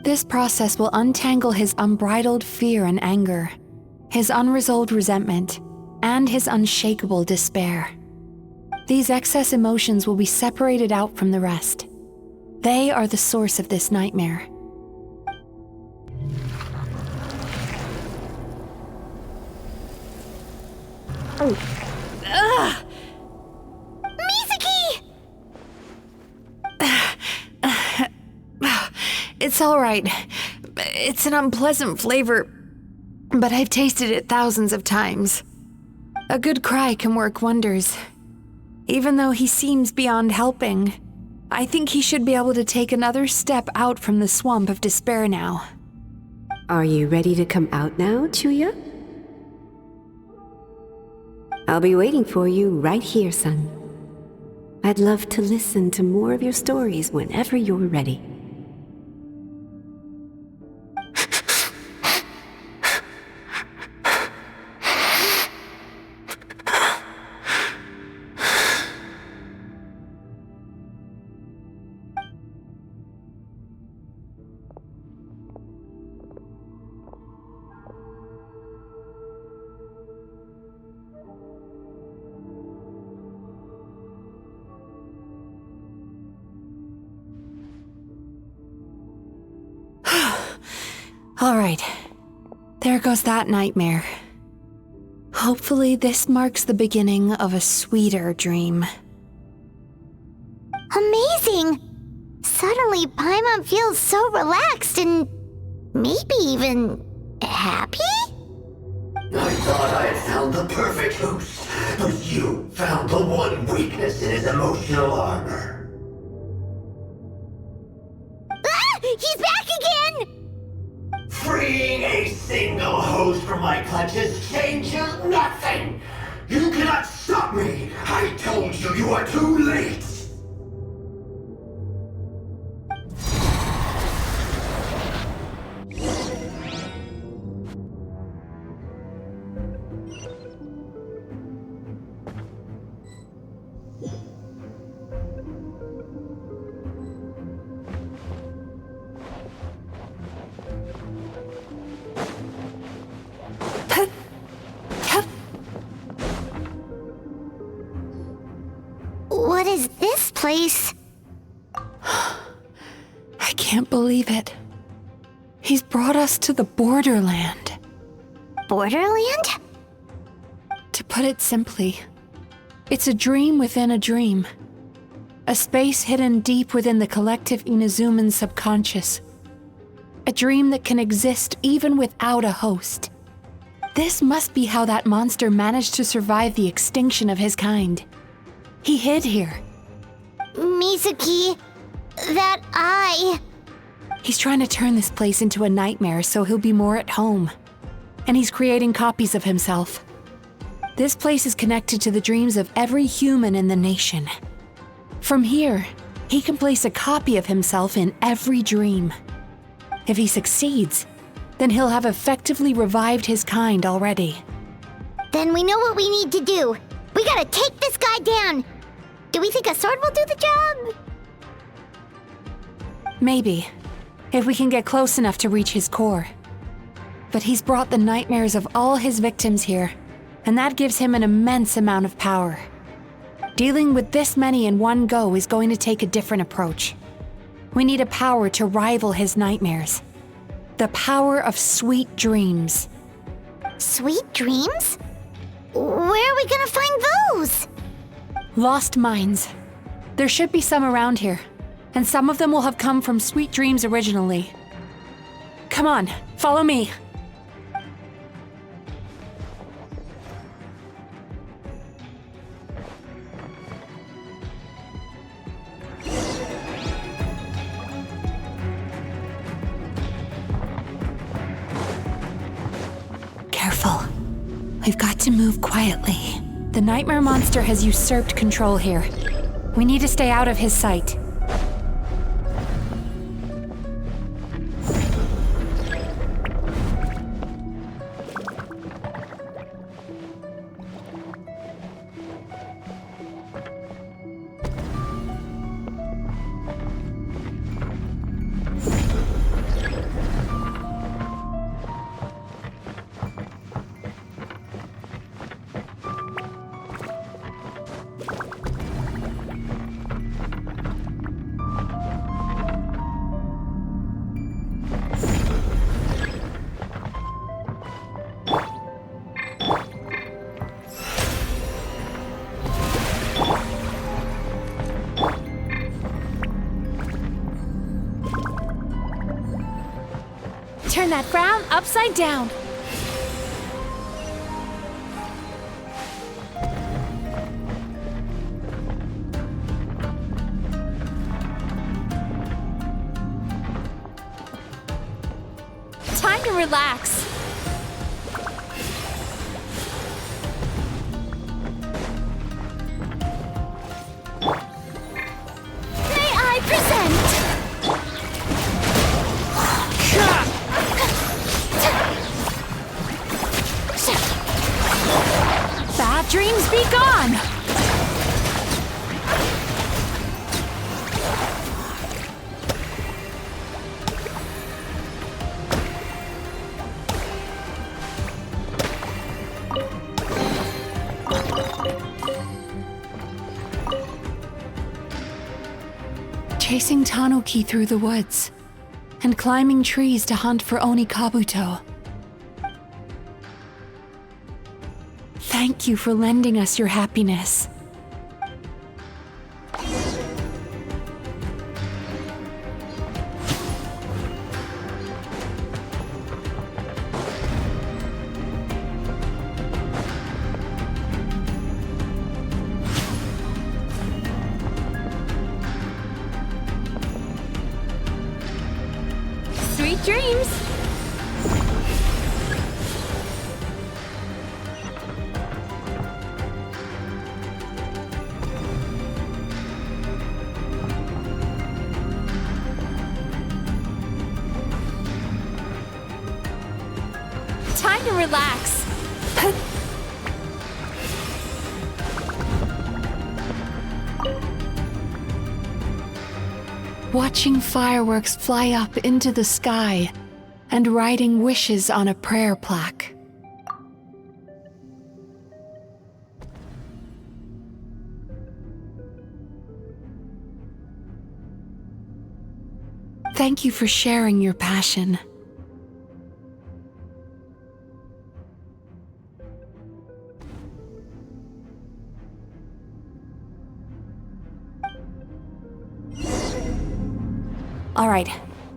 This process will untangle his unbridled fear and anger, his unresolved resentment, and his unshakable despair. These excess emotions will be separated out from the rest. They are the source of this nightmare. Mizuki! It's all right. It's an unpleasant flavor, but I've tasted it thousands of times. A good cry can work wonders. Even though he seems beyond helping, I think he should be able to take another step out from the swamp of despair now. Are you ready to come out now, Chuya? I'll be waiting for you right here, son. I'd love to listen to more of your stories whenever you're ready. Alright. There goes that nightmare. Hopefully this marks the beginning of a sweeter dream. Amazing! Suddenly, Paimon feels so relaxed and maybe even happy? I thought I had found the perfect host, but you found the one weakness in his emotional armor. Ah! He's back again! Freeing a single host from my clutches changes nothing! You cannot stop me! I told you you are too late! What is this place? I can't believe it. He's brought us to the Borderland. Borderland? To put it simply, it's a dream within a dream. A space hidden deep within the collective Inazuman subconscious. A dream that can exist even without a host. This must be how that monster managed to survive the extinction of his kind. He hid here. Mizuki, that eye. He's trying to turn this place into a nightmare so he'll be more at home. And he's creating copies of himself. This place is connected to the dreams of every human in the nation. From here, he can place a copy of himself in every dream. If he succeeds, then he'll have effectively revived his kind already. Then we know what we need to do. We gotta take this guy down. Do we think a sword will do the job? Maybe, if we can get close enough to reach his core. But he's brought the nightmares of all his victims here, and that gives him an immense amount of power. Dealing with this many in one go is going to take a different approach. We need a power to rival his nightmares. The power of sweet dreams. Sweet dreams? Where are we gonna find those? Lost minds. There should be some around here, and some of them will have come from sweet dreams originally. Come on, follow me. Careful. We've got to move quietly. The nightmare monster has usurped control here. We need to stay out of his sight. Turn that frown upside down. Time to relax. May I present? Bad dreams be gone! Chasing Tanuki through the woods. and climbing trees to hunt for Oni Kabuto. Thank you for lending us your happiness. Sweet dreams! Time to relax. Watching fireworks fly up into the sky and writing wishes on a prayer plaque. Thank you for sharing your passion. All right,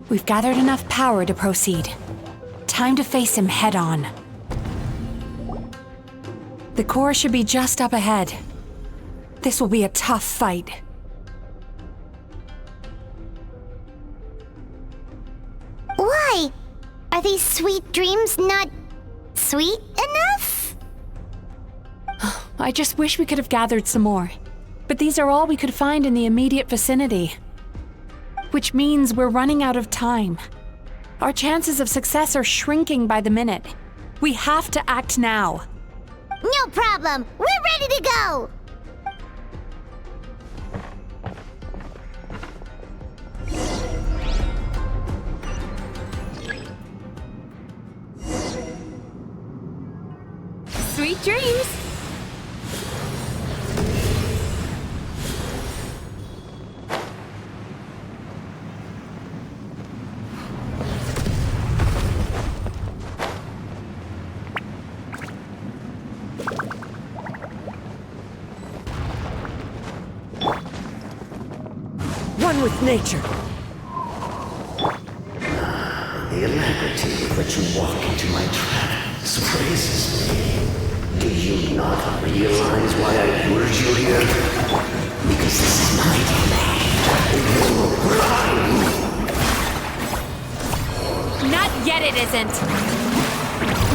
we've gathered enough power to proceed. Time to face him head-on. The core should be just up ahead. This will be a tough fight. Why? Are these sweet dreams not sweet enough? I just wish we could have gathered some more. But these are all we could find in the immediate vicinity. Which means we're running out of time. Our chances of success are shrinking by the minute. We have to act now. No problem. We're ready to go. Sweet dreams! One with nature. The alacrity with which you walk into my trap surprises me. Do you not realize why I lured you here? Because this is my domain. You're blind. Not yet it isn't.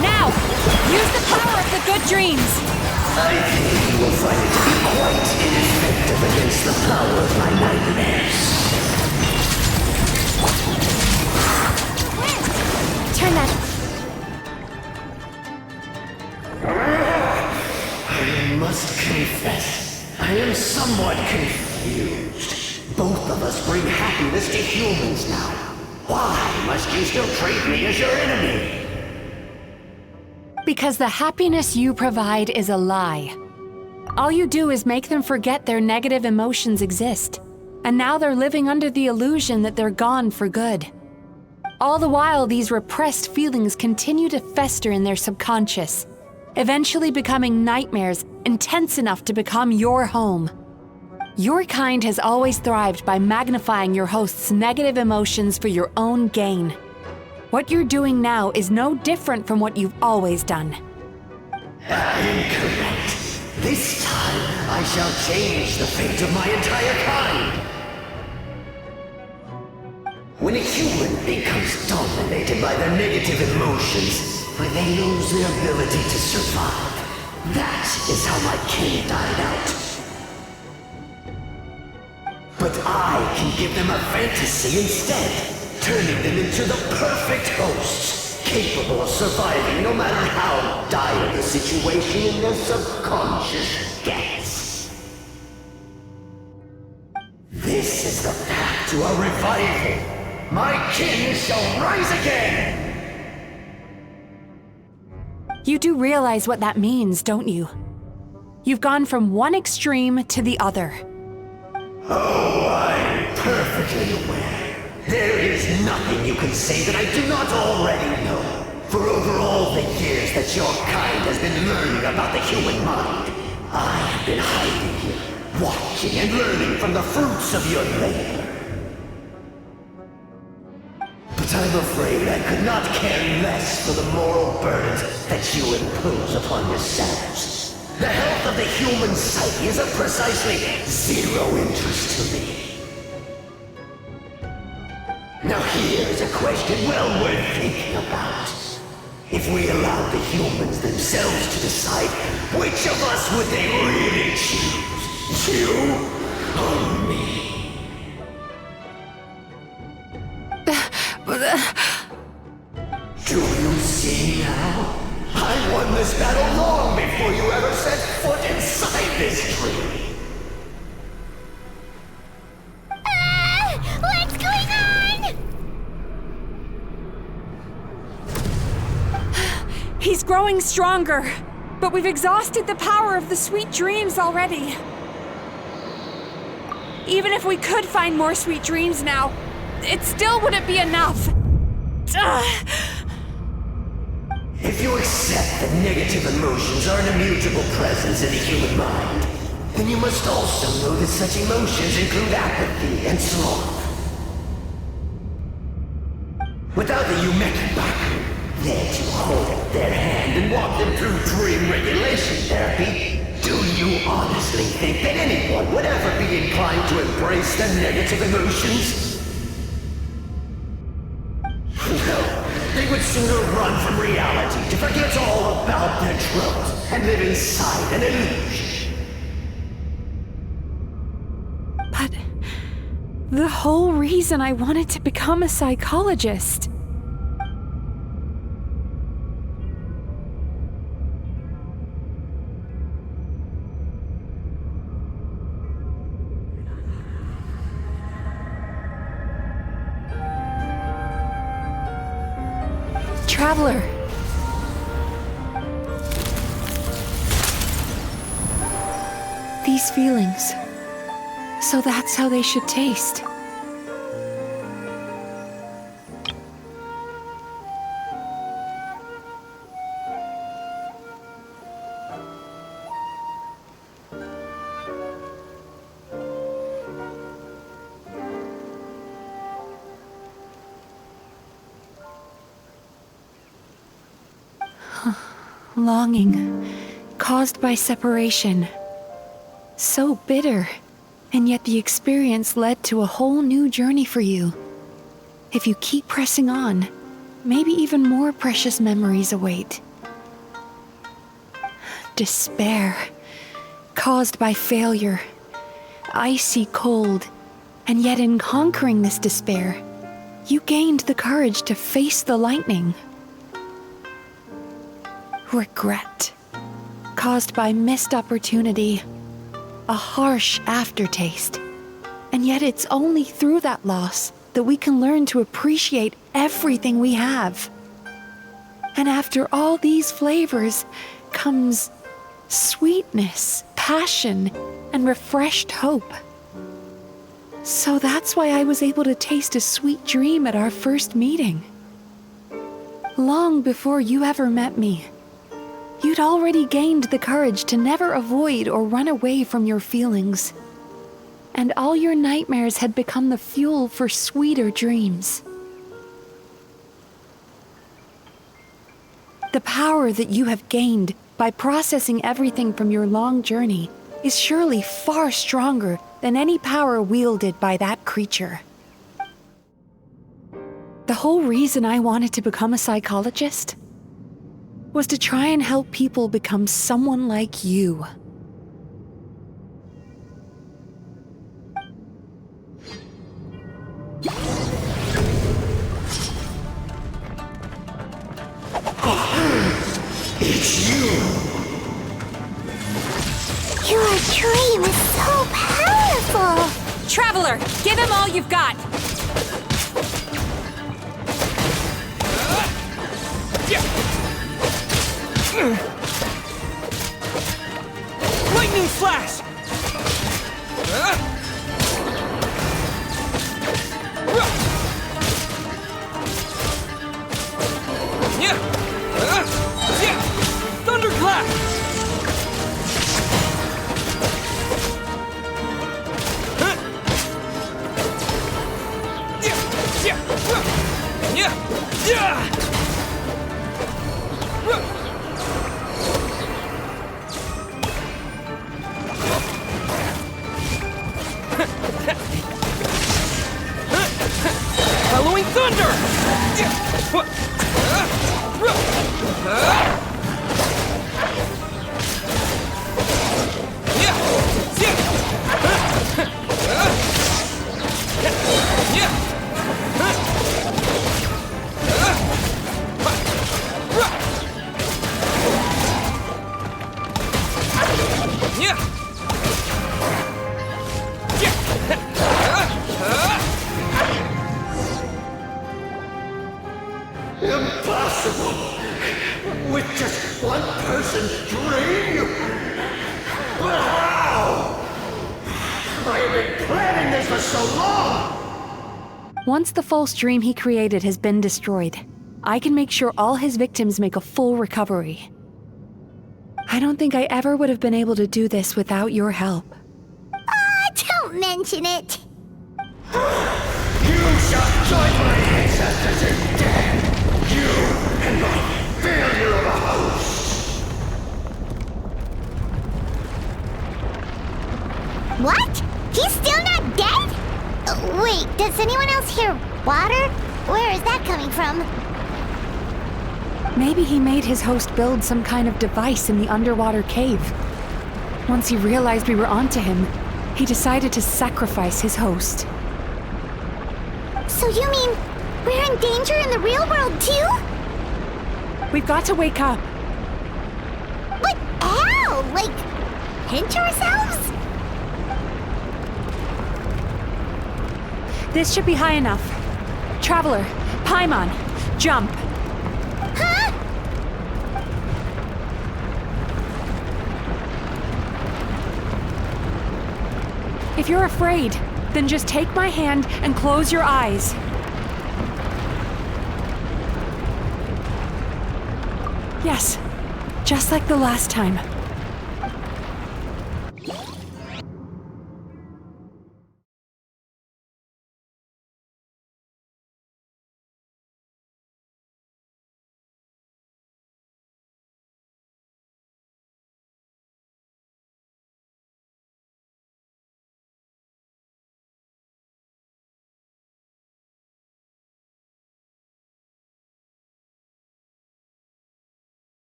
Now, use the power of the good dreams. I think you will find it to be quite ineffective against the power of my nightmares. Turn that. I must confess, I am somewhat confused. Both of us bring happiness to humans now. Why must you still treat me as your enemy? Because the happiness you provide is a lie. All you do is make them forget their negative emotions exist. And now they're living under the illusion that they're gone for good. All the while, these repressed feelings continue to fester in their subconscious, eventually becoming nightmares intense enough to become your home. Your kind has always thrived by magnifying your host's negative emotions for your own gain. What you're doing now is no different from what you've always done. Incorrect. This time, I shall change the fate of my entire kind. When a human becomes dominated by their negative emotions, when they lose their ability to survive, that is how my kin died out. But I can give them a fantasy instead, turning them into the perfect hosts, capable of surviving no matter how dire the situation in their subconscious gets. This is the path to a revival. My kin shall rise again! You do realize what that means, don't you? You've gone from one extreme to the other. Oh, I'm perfectly aware. There is nothing you can say that I do not already know. For over all the years that your kind has been learning about the human mind, I have been hiding here, watching and learning from the fruits of your labor. But I'm afraid I could not care less for the moral burdens that you impose upon yourselves. The health of the human psyche is of precisely zero interest to me. Now here's a question well worth thinking about. If we allowed the humans themselves to decide, which of us would they really choose? You or me? Do you see now? I won this battle long before you ever set foot inside this tree. What's going on? He's growing stronger, but we've exhausted the power of the sweet dreams already. Even if we could find more sweet dreams now, it still wouldn't be enough. If you accept that negative emotions are an immutable presence in the human mind, then you must also know that such emotions include apathy and sloth. Without the Yumekibaku there to hold up their hand and walk them through dream regulation therapy, do you honestly think that anyone would ever be inclined to embrace the negative emotions? No, they would sooner run from reality to forget all about their troubles and live inside an illusion. But the whole reason I wanted to become a psychologist. Traveler. These feelings. So that's how they should taste. Longing, caused by separation. So bitter, and yet the experience led to a whole new journey for you. If you keep pressing on, maybe even more precious memories await. Despair, caused by failure. Icy cold, and yet in conquering this despair, you gained the courage to face the lightning. Regret, caused by missed opportunity, a harsh aftertaste. And yet it's only through that loss that we can learn to appreciate everything we have. And after all these flavors comes sweetness, passion, and refreshed hope. So that's why I was able to taste a sweet dream at our first meeting. Long before you ever met me, you'd already gained the courage to never avoid or run away from your feelings. And all your nightmares had become the fuel for sweeter dreams. The power that you have gained by processing everything from your long journey is surely far stronger than any power wielded by that creature. The whole reason I wanted to become a psychologist was to try and help people become someone like you. It's you! Your dream is so powerful! Traveler, give him all you've got! Lightning flash! Impossible! With just one person's dream? But how? I have been planning this for so long! Once the false dream he created has been destroyed, I can make sure all his victims make a full recovery. I don't think I ever would have been able to do this without your help. Don't mention it. You shall join my ancestors in death! You and my failure of a host! What? He's still not dead? Wait, does anyone else hear water? Where is that coming from? Maybe he made his host build some kind of device in the underwater cave. Once he realized we were onto him, he decided to sacrifice his host. So you mean we're in danger in the real world too? We've got to wake up. But how? Like, pinch ourselves? This should be high enough. Traveler, Paimon, jump. Huh? If you're afraid, then just take my hand and close your eyes. Yes, just like the last time.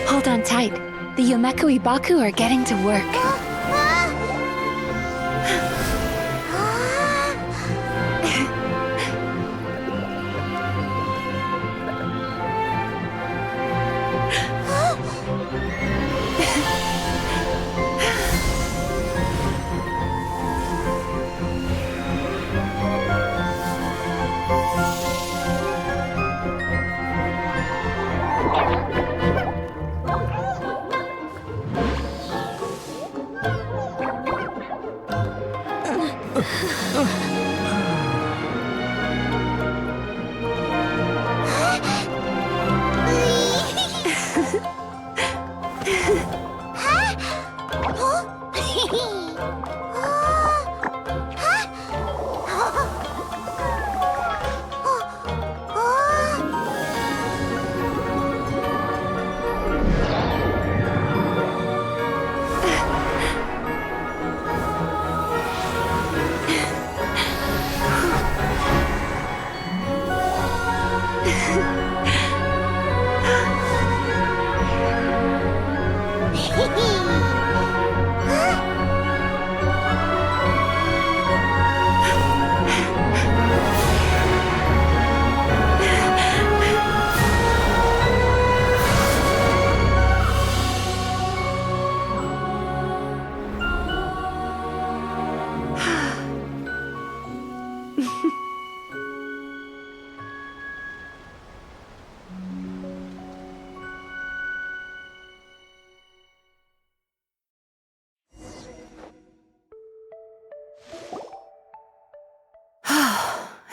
Hold on tight. The Yomeku Ibaku are getting to work.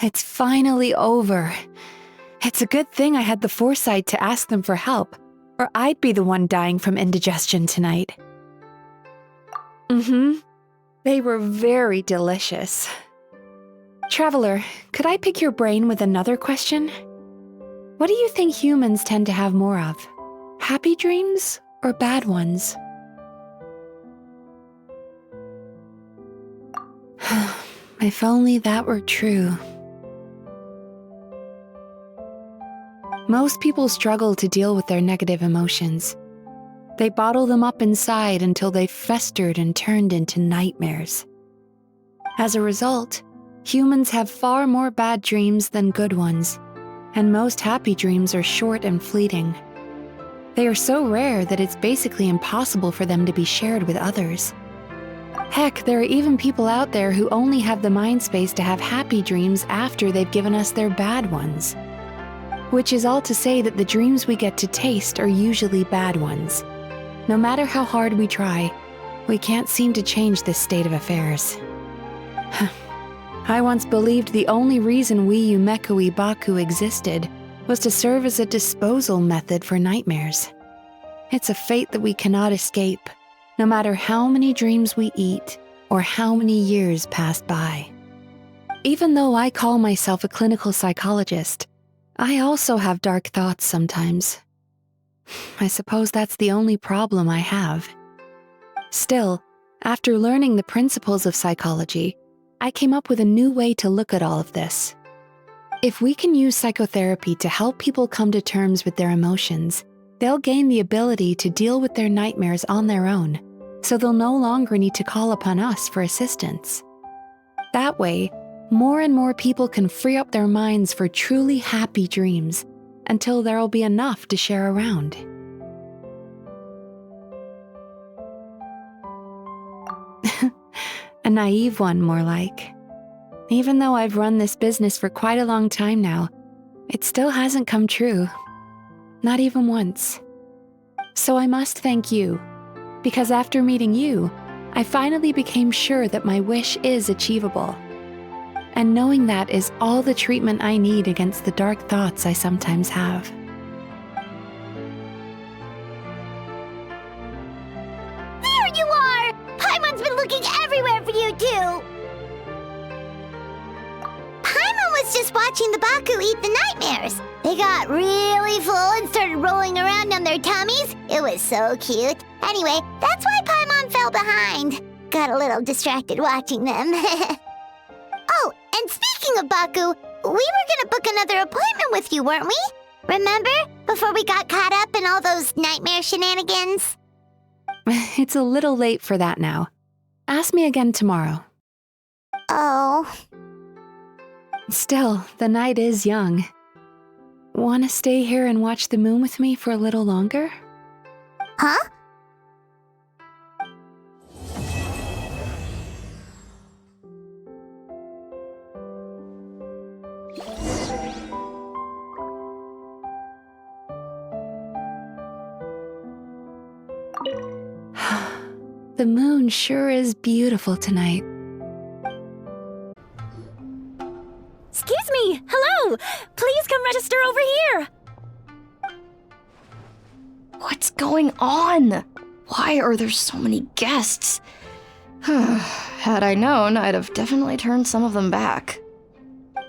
It's finally over. It's a good thing I had the foresight to ask them for help, or I'd be the one dying from indigestion tonight. They were very delicious. Traveler, could I pick your brain with another question? What do you think humans tend to have more of? Happy dreams or bad ones? If only that were true. Most people struggle to deal with their negative emotions. They bottle them up inside until they've festered and turned into nightmares. As a result, humans have far more bad dreams than good ones, and most happy dreams are short and fleeting. They are so rare that it's basically impossible for them to be shared with others. Heck, there are even people out there who only have the mind space to have happy dreams after they've given us their bad ones. Which is all to say that the dreams we get to taste are usually bad ones. No matter how hard we try, we can't seem to change this state of affairs. I once believed the only reason we Yumeku Baku existed was to serve as a disposal method for nightmares. It's a fate that we cannot escape, no matter how many dreams we eat or how many years pass by. Even though I call myself a clinical psychologist, I also have dark thoughts sometimes. I suppose that's the only problem I have. Still, after learning the principles of psychology, I came up with a new way to look at all of this. If we can use psychotherapy to help people come to terms with their emotions, they'll gain the ability to deal with their nightmares on their own, so they'll no longer need to call upon us for assistance. That way, more and more people can free up their minds for truly happy dreams until there'll be enough to share around. A naive one, more like. Even though I've run this business for quite a long time now, it still hasn't come true. Not even once. So I must thank you, because after meeting you, I finally became sure that my wish is achievable. And knowing that is all the treatment I need against the dark thoughts I sometimes have. There you are! Paimon's been looking everywhere for you, too! Paimon was just watching the Baku eat the nightmares. They got really full and started rolling around on their tummies. It was so cute. Anyway, that's why Paimon fell behind. Got a little distracted watching them. Oh, and speaking of Baku, we were gonna book another appointment with you, weren't we? Remember? Before we got caught up in all those nightmare shenanigans? It's a little late for that now. Ask me again tomorrow. Oh. Still, the night is young. Want to stay here and watch the moon with me for a little longer? Huh? The moon sure is beautiful tonight. Excuse me! Hello! Please come register over here! What's going on? Why are there so many guests? Had I known, I'd have definitely turned some of them back.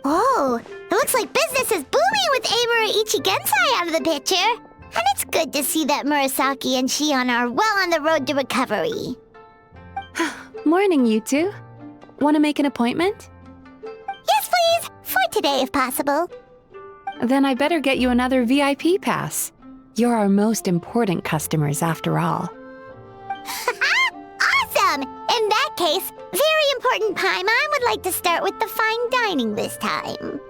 Oh, it looks like business is booming with Amura Ichigensai out of the picture. And it's good to see that Murasaki and Shion are well on the road to recovery. Morning, you two. Want to make an appointment? Yes, please. For today, if possible. Then I better get you another VIP pass. You're our most important customers, after all. Awesome! In that case, very important Paimon would like to start with the fine dining this time.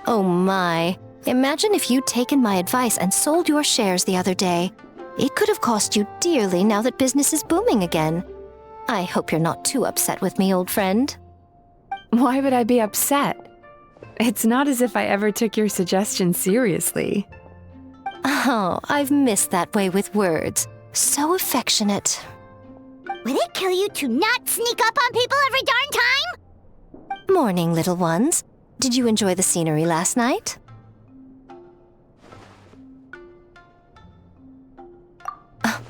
Oh my. Imagine if you'd taken my advice and sold your shares the other day. It could have cost you dearly now that business is booming again. I hope you're not too upset with me, old friend. Why would I be upset? It's not as if I ever took your suggestion seriously. Oh, I've missed that way with words. So affectionate. Will it kill you to not sneak up on people every darn time? Morning, little ones. Did you enjoy the scenery last night?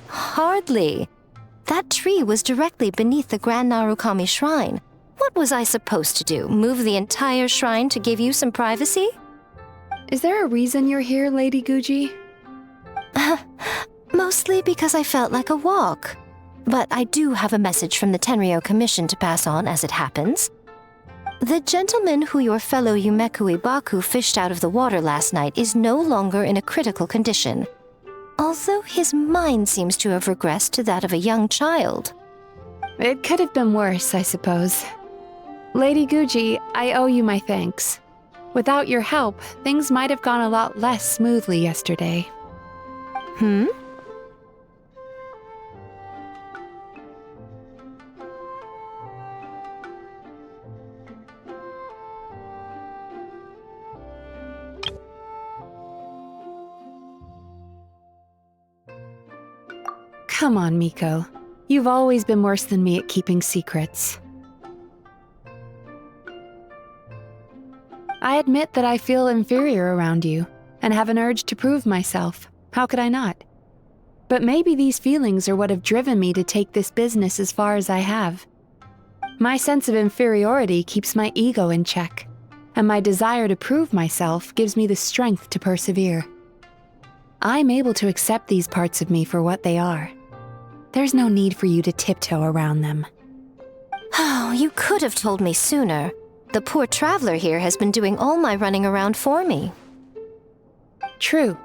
Hardly. That tree was directly beneath the Grand Narukami Shrine. What was I supposed to do? Move the entire shrine to give you some privacy? Is there a reason you're here, Lady Guji? Mostly because I felt like a walk. But I do have a message from the Tenryo Commission to pass on as it happens. The gentleman who your fellow Yumeku Ibaku fished out of the water last night is no longer in a critical condition, although his mind seems to have regressed to that of a young child. It could have been worse, I suppose. Lady Guji, I owe you my thanks. Without your help, things might have gone a lot less smoothly yesterday. Hmm? Come on, Miko. You've always been worse than me at keeping secrets. I admit that I feel inferior around you, and have an urge to prove myself. How could I not? But maybe these feelings are what have driven me to take this business as far as I have. My sense of inferiority keeps my ego in check, and my desire to prove myself gives me the strength to persevere. I'm able to accept these parts of me for what they are. There's no need for you to tiptoe around them. Oh, you could have told me sooner. The poor traveler here has been doing all my running around for me. True.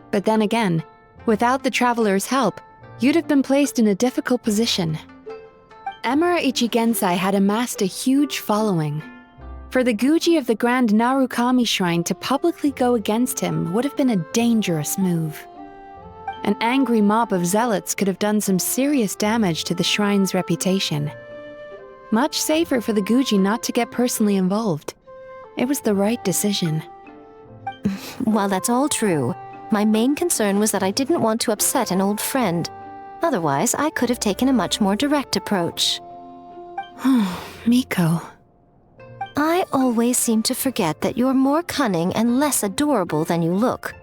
But then again, without the traveler's help, you'd have been placed in a difficult position. Emura Ichigensai had amassed a huge following. For the Guji of the Grand Narukami Shrine to publicly go against him would have been a dangerous move. An angry mob of zealots could have done some serious damage to the shrine's reputation. Much safer for the Guji not to get personally involved. It was the right decision. While that's all true, my main concern was that I didn't want to upset an old friend. Otherwise, I could have taken a much more direct approach. Miko. I always seem to forget that you're more cunning and less adorable than you look.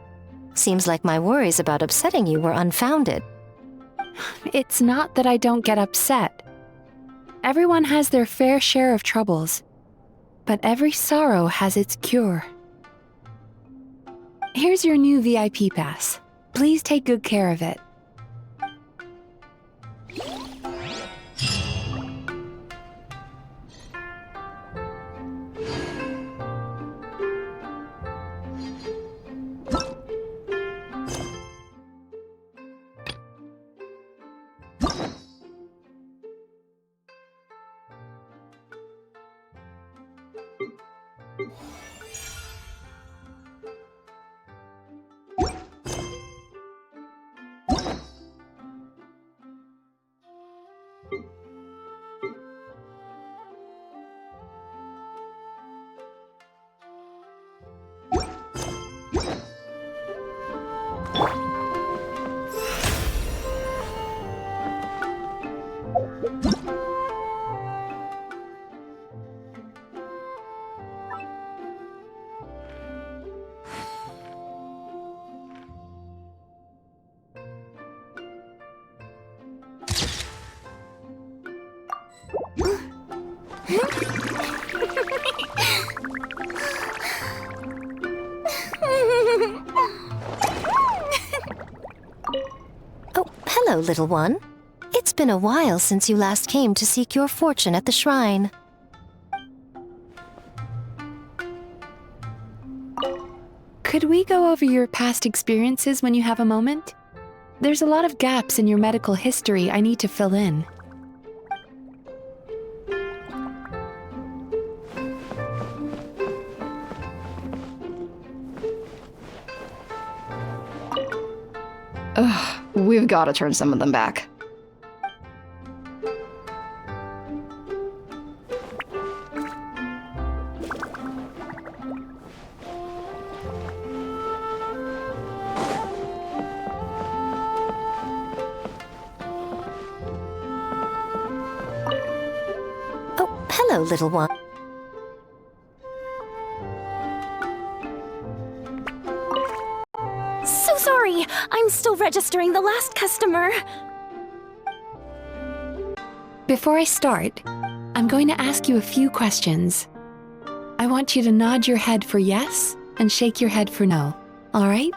Seems like my worries about upsetting you were unfounded. It's not that I don't get upset. Everyone has their fair share of troubles, but every sorrow has its cure. Here's your new VIP pass. Please take good care of it. Oh, hello, little one. It's been a while since you last came to seek your fortune at the shrine. Could we go over your past experiences when you have a moment? There's a lot of gaps in your medical history I need to fill in. Ugh, we've got to turn some of them back. Hello, little one. So sorry. I'm still registering the last customer. Before I start, I'm going to ask you a few questions. I want you to nod your head for yes and shake your head for no, all right?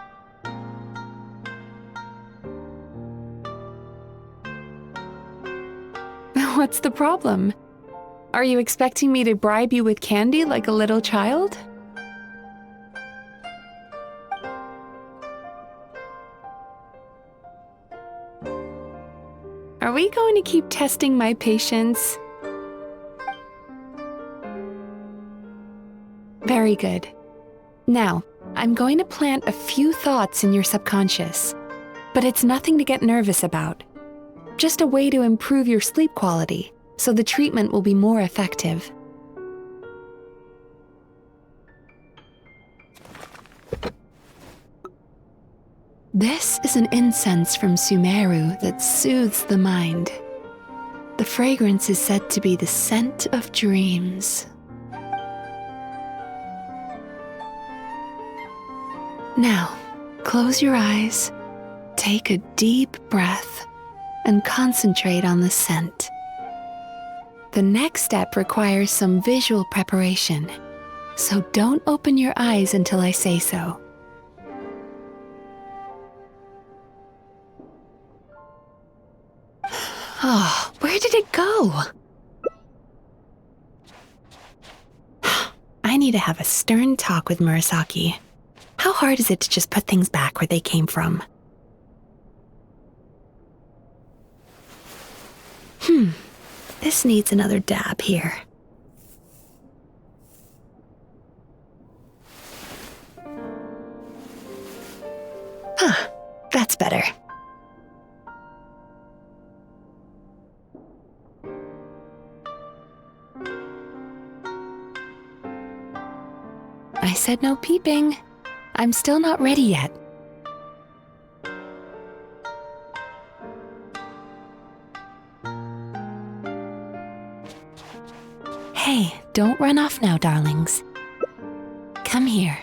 What's the problem? Are you expecting me to bribe you with candy like a little child? Are we going to keep testing my patience? Very good. Now, I'm going to plant a few thoughts in your subconscious, but it's nothing to get nervous about. Just a way to improve your sleep quality, so the treatment will be more effective. This is an incense from Sumeru that soothes the mind. The fragrance is said to be the scent of dreams. Now, close your eyes, take a deep breath, and concentrate on the scent. The next step requires some visual preparation, so don't open your eyes until I say so. Oh, where did it go? I need to have a stern talk with Murasaki. How hard is it to just put things back where they came from? This needs another dab here. That's better. I said no peeping. I'm still not ready yet. Hey, don't run off now, darlings. Come here.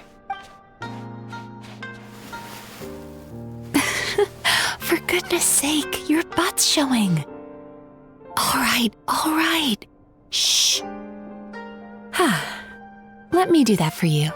For goodness sake, your butt's showing. All right. Shh. Let me do that for you.